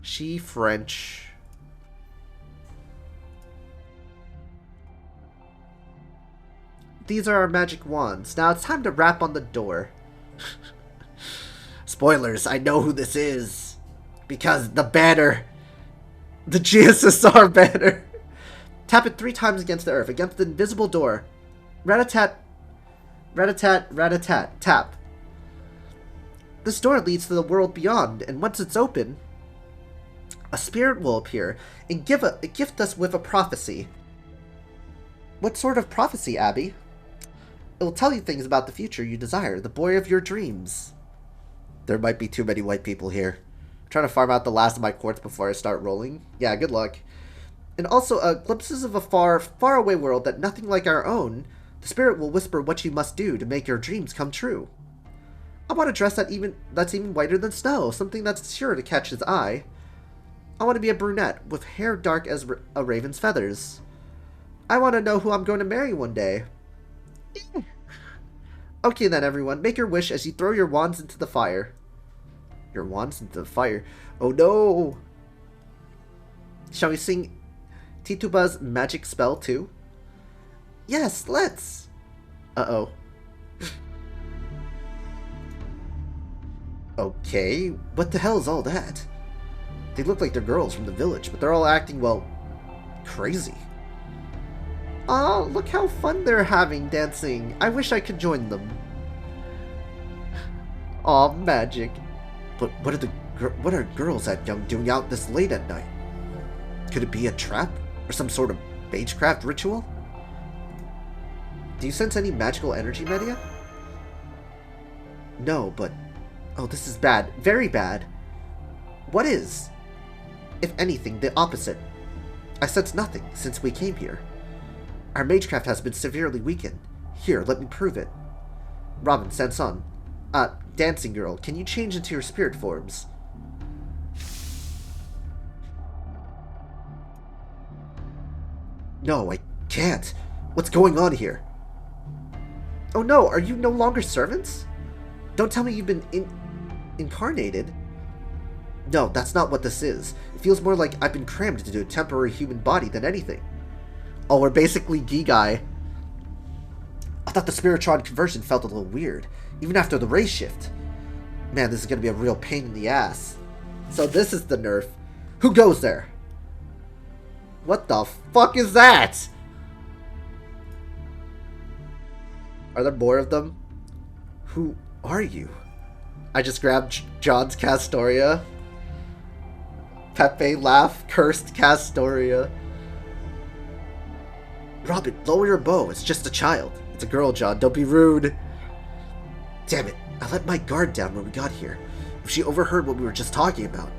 She French. These are our magic wands. Now it's time to rap on the door. Spoilers, I know who this is. Because the banner. The GSSR banner. Tap it 3 times against the earth, against the invisible door. Rat-a-tat. Rat-a-tat, rat-a-tat. Tap. This door leads to the world beyond, and once it's open, a spirit will appear and gift us with a prophecy. What sort of prophecy, Abby? It will tell you things about the future you desire, the boy of your dreams. There might be too many white people here. I'm trying to farm out the last of my quartz before I start rolling. Yeah, good luck. And also, glimpses of a far, far away world that nothing like our own. The spirit will whisper what you must do to make your dreams come true. I want a dress that's even whiter than snow, something that's sure to catch his eye. I want to be a brunette, with hair dark as a raven's feathers. I want to know who I'm going to marry one day. Okay then, everyone, make your wish as you throw your wands into the fire. Your wands into the fire? Oh no! Shall we sing Tituba's magic spell too? Yes, let's! Uh-oh. Okay, what the hell is all that? They look like they're girls from the village, but they're all acting, well, crazy. Aw, look how fun they're having dancing. I wish I could join them. Aw, magic. But what are girls that young doing out this late at night? Could it be a trap? Or some sort of magecraft ritual? Do you sense any magical energy, Media? No, but... Oh, this is bad. Very bad. What is? If anything, the opposite. I sense nothing since we came here. Our magecraft has been severely weakened. Here, let me prove it. Robin, Sanson. Dancing girl, can you change into your spirit forms? No, I can't. What's going on here? Oh no, are you no longer servants? Don't tell me you've been incarnated. No, that's not what this is. It feels more like I've been crammed into a temporary human body than anything. Oh, we're basically Gigai. I thought the Spiritron conversion felt a little weird, even after the race shift. Man, this is going to be a real pain in the ass. So this is the nerf. Who goes there? What the fuck is that? Are there more of them? Who are you? I just grabbed John's Castoria. Pepe laugh. Cursed Castoria. Robin, lower your bow. It's just a child. It's a girl, John. Don't be rude. Damn it. I let my guard down when we got here. If she overheard what we were just talking about.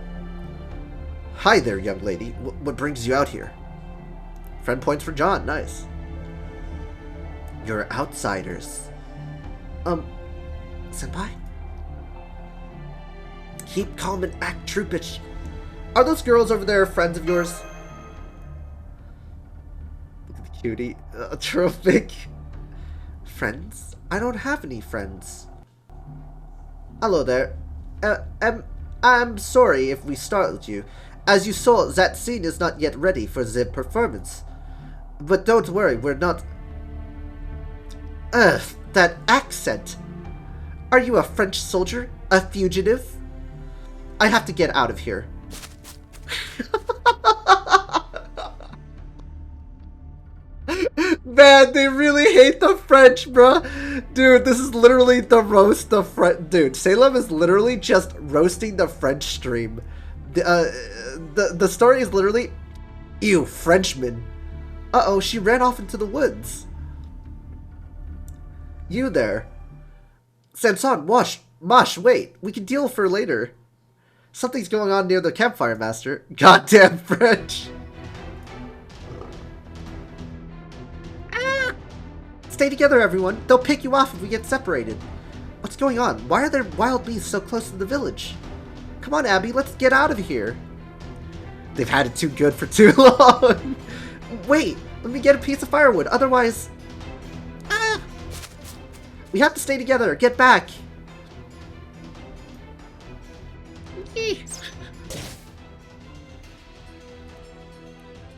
Hi there, young lady. What brings you out here? Friend points for John. Nice. You're outsiders. Senpai? Keep calm and act troopish. Are those girls over there friends of yours? Look at the cutie. Trophic. Friends? I don't have any friends. Hello there. I'm sorry if we startled you. As you saw, that scene is not yet ready for the performance. But don't worry, we're not... that accent. Are you a French soldier? A fugitive? I have to get out of here. Man, they really hate the French, bruh. Dude, this is literally the roast of French. Dude, Salem is literally just roasting the French stream. The story is literally, ew, Frenchman. Uh-oh, she ran off into the woods. You there. Samson, Mosh, wait. We can deal with her later. Something's going on near the campfire, Master. Goddamn French. Stay together, everyone. They'll pick you off if we get separated. What's going on? Why are there wild beasts so close to the village? Come on, Abby, let's get out of here. They've had it too good for too long. Wait, let me get a piece of firewood. Otherwise... We have to stay together. Get back.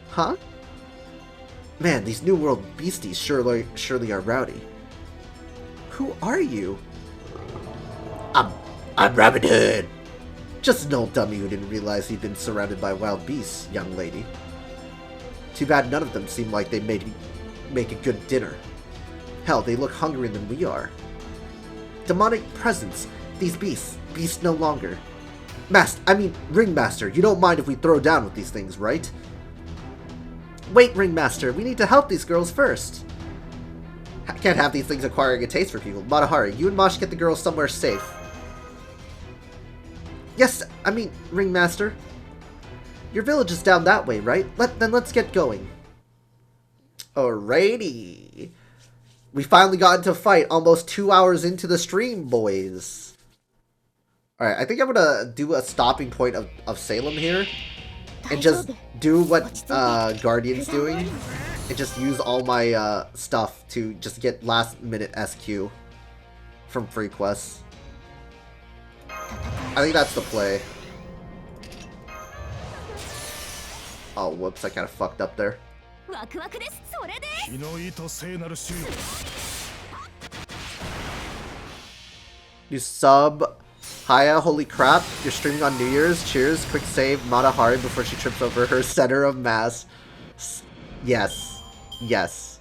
Huh? Man, these New World beasties surely are rowdy. Who are you? I'm Robin Hood. Just an old dummy who didn't realize he'd been surrounded by wild beasts, young lady. Too bad none of them seem like they make a good dinner. Hell, they look hungrier than we are. Demonic presence. These beasts. Beasts no longer. Ringmaster, you don't mind if we throw down with these things, right? Wait, Ringmaster, we need to help these girls first. I can't have these things acquiring a taste for people. Matahari, you and Mosh get the girls somewhere safe. Yes, Ringmaster. Your village is down that way, right? Then let's get going. Alrighty. We finally got into a fight almost 2 hours into the stream, boys. Alright, I think I'm gonna do a stopping point of Salem here. And just do what Guardian's doing. And just use all my stuff to just get last minute SQ from free quests. I think that's the play. Oh, whoops, I kind of fucked up there. You sub. Haya, holy crap. You're streaming on New Year's. Cheers. Quick save Matahari before she trips over her center of mass. Yes. Yes.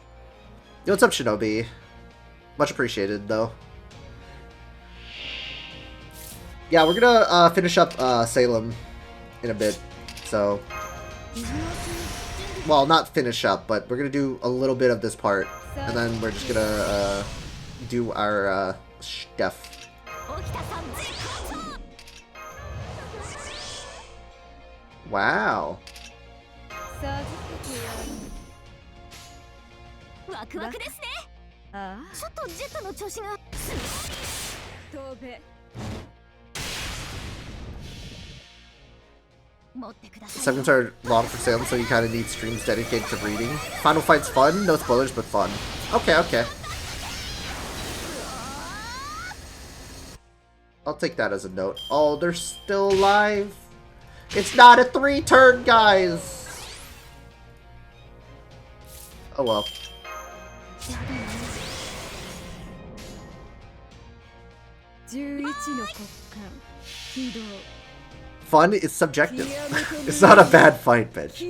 Yo, what's up, Shinobi? Much appreciated, though. Yeah, we're gonna finish up Salem in a bit. So, well, not finish up, but we're gonna do a little bit of this part, and then we're just gonna do our stuff. Wow. Segments are long for Salem, so you kind of need streams dedicated to reading. Final fight's fun, no spoilers, but fun. Okay, okay. I'll take that as a note. Oh, they're still alive. It's not a 3-turn, guys. Oh well. Fun is subjective. It's not a bad fight, bitch.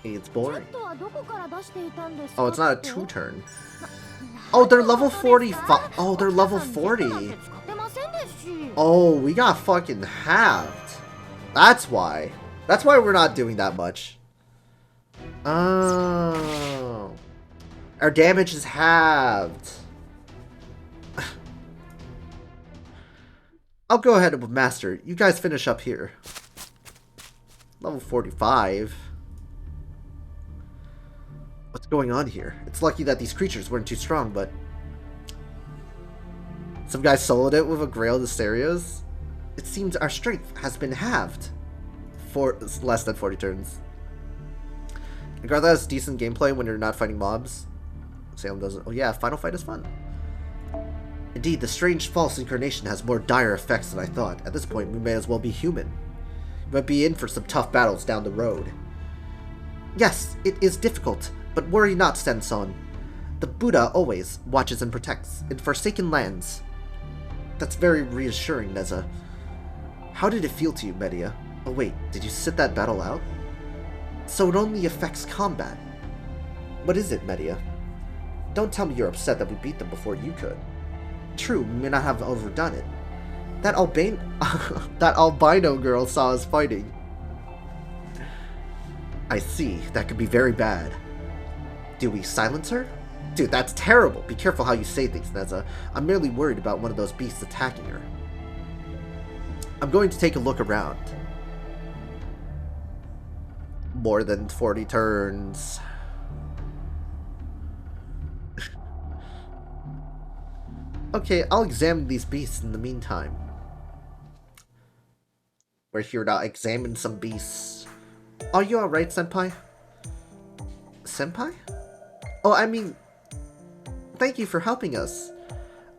It's boring. Oh, it's not a 2-turn. Oh, they're level 45. Oh, they're level 40. Oh, we got fucking halved. That's why. That's why we're not doing that much. Oh. Our damage is halved. I'll go ahead with Master. You guys finish up here. Level 45. What's going on here? It's lucky that these creatures weren't too strong, but... Some guy soloed it with a Grail de Serios? It seems our strength has been halved. For less than 40 turns. I got that as decent gameplay when you're not fighting mobs. Salem doesn't. Oh yeah, final fight is fun. Indeed, the strange false incarnation has more dire effects than I thought. At this point, we may as well be human. We might be in for some tough battles down the road. Yes, it is difficult, but worry not, Senson. The Buddha always watches and protects in forsaken lands. That's very reassuring, Neza. How did it feel to you, Media? Oh wait, did you sit that battle out? So it only affects combat. What is it, Media? Don't tell me you're upset that we beat them before you could. True, we may not have overdone it. That albino girl saw us fighting. I see, that could be very bad. Do we silence her? Dude, that's terrible. Be careful how you say things, Neza. I'm merely worried about one of those beasts attacking her. I'm going to take a look around. More than 40 turns. Okay, I'll examine these beasts in the meantime. We're here to examine some beasts. Are you alright, Senpai? Senpai? Oh, I mean... Thank you for helping us.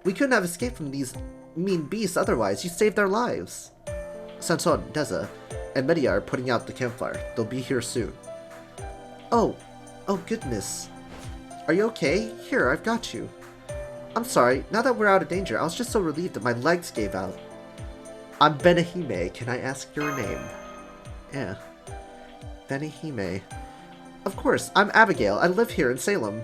We couldn't have escaped from these mean beasts otherwise. You saved our lives. Sanson, Neza, and Media are putting out the campfire. They'll be here soon. Oh, oh goodness. Are you okay? Here, I've got you. I'm sorry, now that we're out of danger, I was just so relieved that my legs gave out. I'm Benihime. Can I ask your name? Yeah, Benihime. Of course, I'm Abigail. I live here in Salem.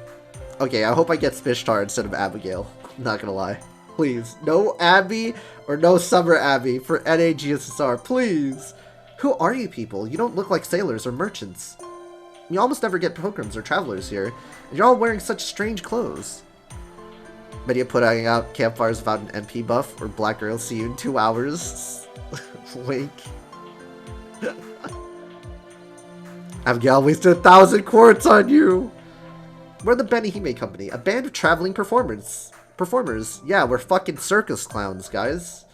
Okay, I hope I get Spishtar instead of Abigail. I'm not gonna lie. Please, no Abby or no Summer Abby for NAGSSR, please! Who are you people? You don't look like sailors or merchants. You almost never get pilgrims or travelers here, and you're all wearing such strange clothes. Many are putting out campfires without an MP buff, or Black Girl see you in 2 hours. Wink. Abigail wasted 1,000 quartz on you! We're the Benihime Company, a band of traveling performers. Yeah, we're fucking circus clowns, guys.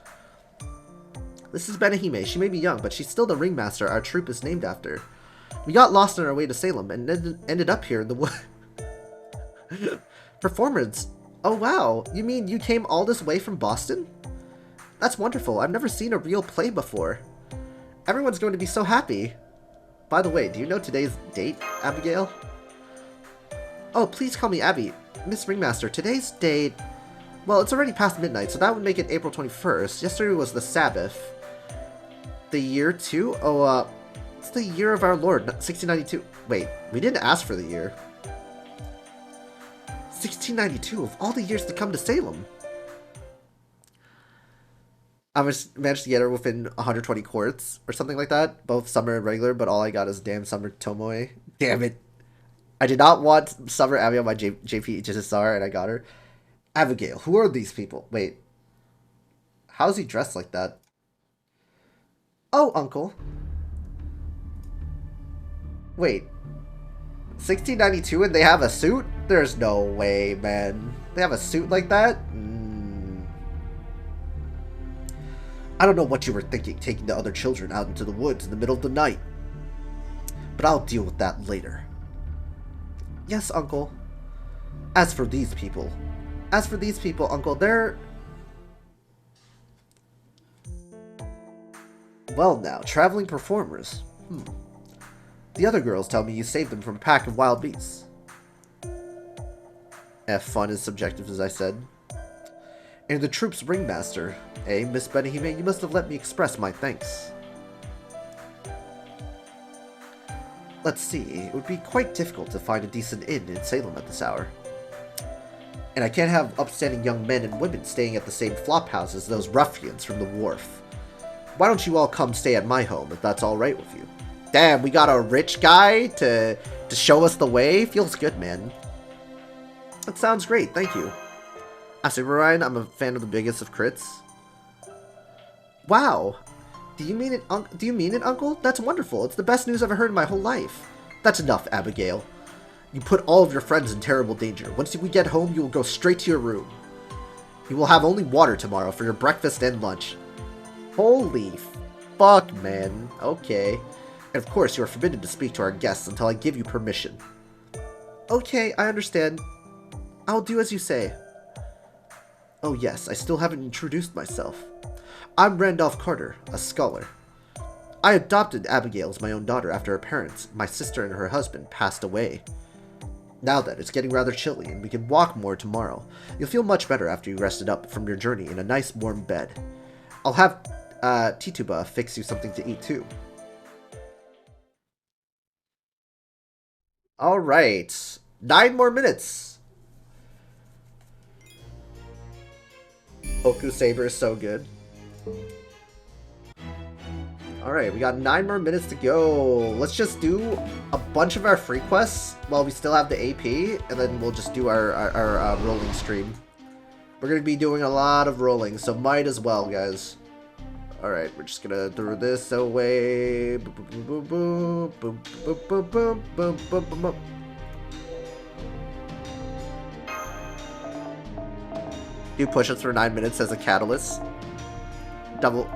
This is Benihime. She may be young, but she's still the ringmaster our troupe is named after. We got lost on our way to Salem and ended up here in the wood. Performance. Oh wow, you mean you came all this way from Boston? That's wonderful. I've never seen a real play before. Everyone's going to be so happy. By the way, do you know today's date, Abigail? Oh, please call me Abby. Miss Ringmaster, today's date... Well, it's already past midnight, so that would make it April 21st. Yesterday was the Sabbath. The year 2? Oh, it's the year of our Lord, 1692. Wait, we didn't ask for the year. 1692, of all the years to come to Salem. I managed to get her within 120 quartz, or something like that. Both summer and regular, but all I got is damn summer Tomoe. Damn it. I did not want Summer Abby on my JP HSSR, and I got her. Abigail, who are these people? Wait. How's he dressed like that? Oh, uncle. Wait. 1692 and they have a suit? There's no way, man. They have a suit like that? I don't know what you were thinking, taking the other children out into the woods in the middle of the night. But I'll deal with that later. Yes, uncle. As for these people, uncle, they're... Well now, traveling performers. The other girls tell me you saved them from a pack of wild beasts. Fun is subjective, as I said. And the troop's ringmaster, Miss Benihime, you must have let me express my thanks. Let's see, it would be quite difficult to find a decent inn in Salem at this hour. And I can't have upstanding young men and women staying at the same flop house as those ruffians from the wharf. Why don't you all come stay at my home if that's alright with you? Damn, we got a rich guy to show us the way? Feels good, man. That sounds great, thank you. I say, Ryan, I'm a fan of the biggest of crits. Wow. Do you mean it, Uncle? That's wonderful. It's the best news I've ever heard in my whole life. That's enough, Abigail. You put all of your friends in terrible danger. Once we get home, you will go straight to your room. You will have only water tomorrow for your breakfast and lunch. Holy fuck, man. Okay. And of course, you are forbidden to speak to our guests until I give you permission. Okay, I understand. I'll do as you say. Oh yes, I still haven't introduced myself. I'm Randolph Carter, a scholar. I adopted Abigail as my own daughter after her parents, my sister and her husband, passed away. Now that it's getting rather chilly and we can walk more tomorrow, you'll feel much better after you rested up from your journey in a nice warm bed. I'll have Tituba fix you something to eat too. Alright, 9 more minutes. Oku Saber is so good. Alright, we got 9 more minutes to go. Let's just do a bunch of our free quests while we still have the AP, and then we'll just do our rolling stream. We're going to be doing a lot of rolling, so might as well, guys. Alright, we're just going to throw this away. Boom, boom, boom, boom, boom, boom, boom, boom, boom, boom. Do push-ups for 9 minutes as a catalyst. Double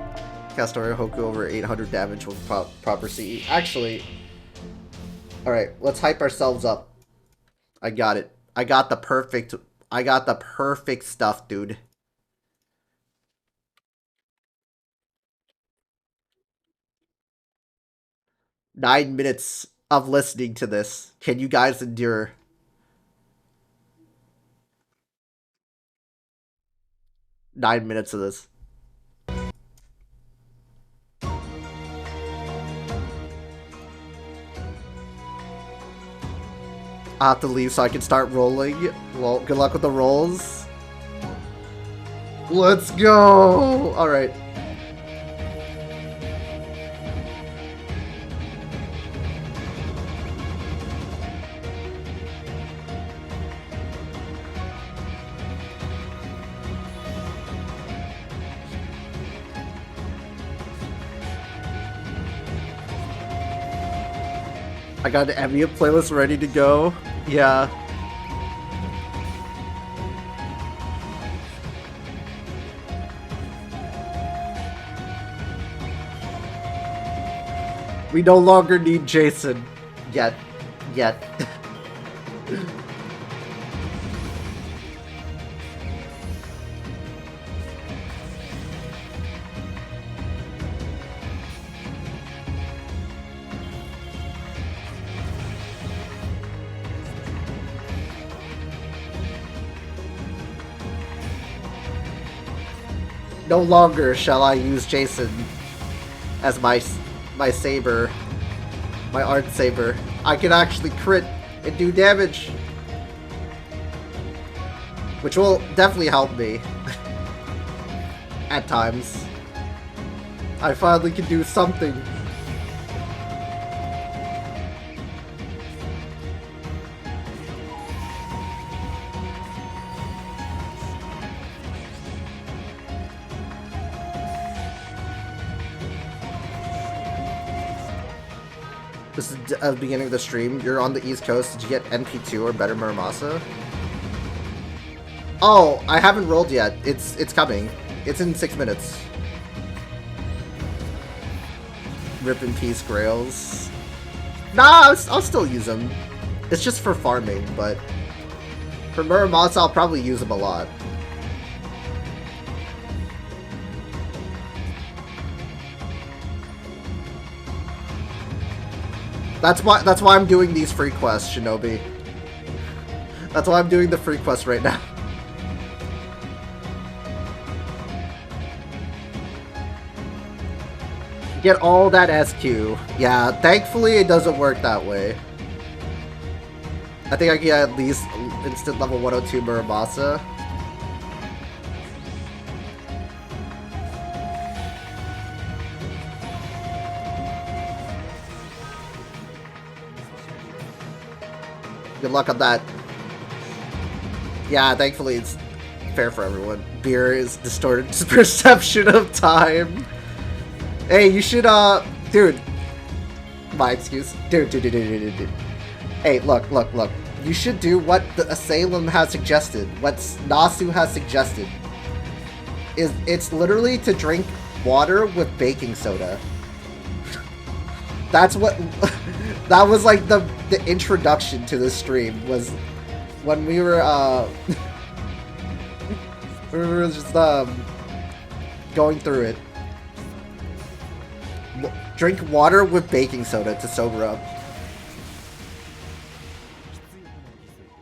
Castoria Hoku over 800 damage with proper CE. Actually, alright, let's hype ourselves up. I got it. I got the perfect stuff, dude. Nine minutes of listening to this. Can you guys endure? Nine minutes of this. I have to leave so I can start rolling. Well, good luck with the rolls. Let's go! Alright. I got an ambient playlist ready to go. Yeah. We no longer need Jason. Yet. No longer shall I use Jason as my saber, my art saber. I can actually crit and do damage, which will definitely help me at times. I finally can do something. This is the beginning of the stream. You're on the East Coast. Did you get NP2 or better Muramasa? Oh, I haven't rolled yet. It's coming. It's in 6 minutes. Rip in peace, Grails. Nah, I'll still use them. It's just for farming, but for Muramasa, I'll probably use them a lot. That's why I'm doing these free quests, Shinobi. That's why I'm doing the free quests right now. Get all that SQ. Yeah, thankfully it doesn't work that way. I think I can get at least instant level 102 Muramasa. Good luck on that. Yeah, thankfully it's fair for everyone. Beer is distorted perception of time. Hey, you should, dude. My excuse. Dude. Hey, look. You should do what the Salem has suggested. What Nasu has suggested. It's literally to drink water with baking soda. That's what... That was like the introduction to the stream, was when we were, we were just, going through it. Drink water with baking soda to sober up.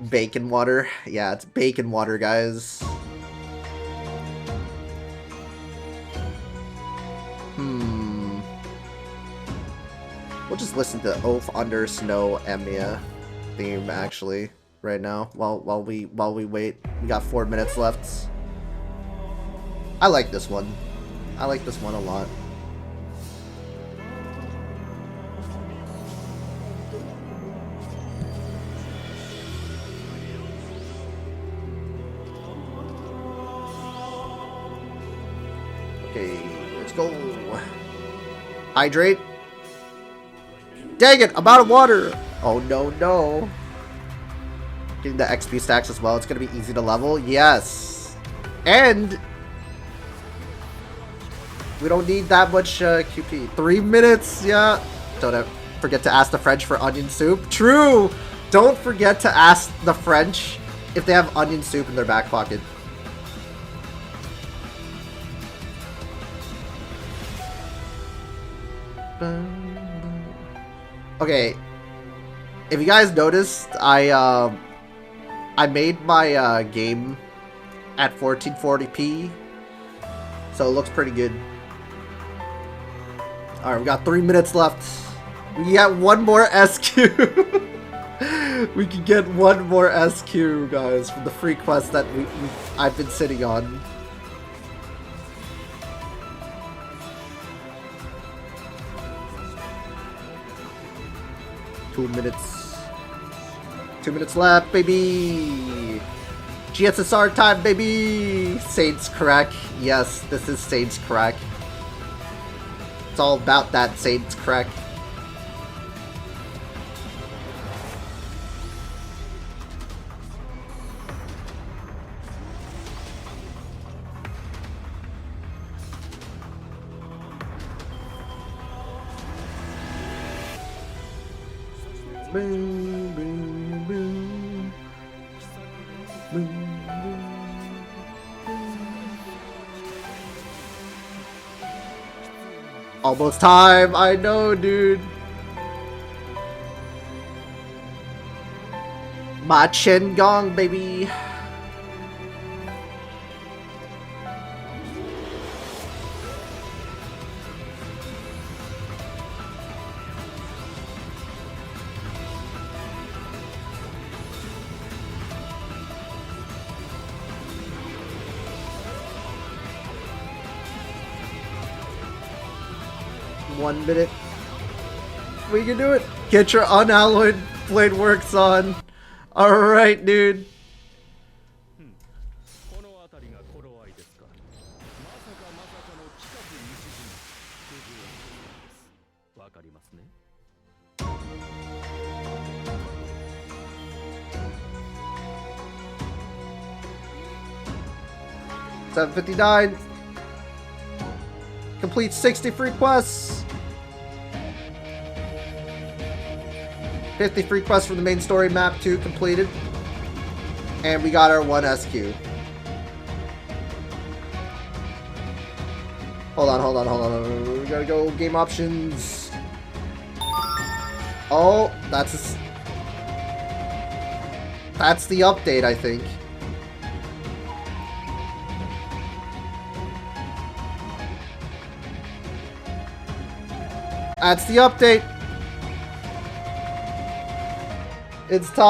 Bacon water? Yeah, it's bacon water, guys. We'll just listen to Oath Under Snow Emia theme actually right now while we wait. We got 4 minutes left. I like this one. I like this one a lot. Okay, let's go. Hydrate. Dang it, I'm out of water! Oh no. Getting the XP stacks as well. It's gonna be easy to level. Yes! And we don't need that much QP. 3 minutes, yeah. Don't forget to ask the French for onion soup. True! Don't forget to ask the French if they have onion soup in their back pocket. Okay, If you guys noticed, I made my game at 1440p, so it looks pretty good. All right, we got 3 minutes left. We got one more SQ. We can get one more SQ, guys, from the free quest that I've been sitting on. Two minutes left, baby. GSSR time, baby. Saints crack. Yes, this is Saints crack. It's all about that Saints crack. Boom, boom, boom. Boom, boom. Almost time, I know, dude. Ma Chen Gong, baby. One minute. We can do it. Get your unalloyed blade works on. Alright, dude. $7.59. Complete 60 free quests. 50 free quests from the main story map 2 completed. And we got our 1 SQ. Hold on. We gotta go game options. Oh, that's the update, I think. That's the update. It's time.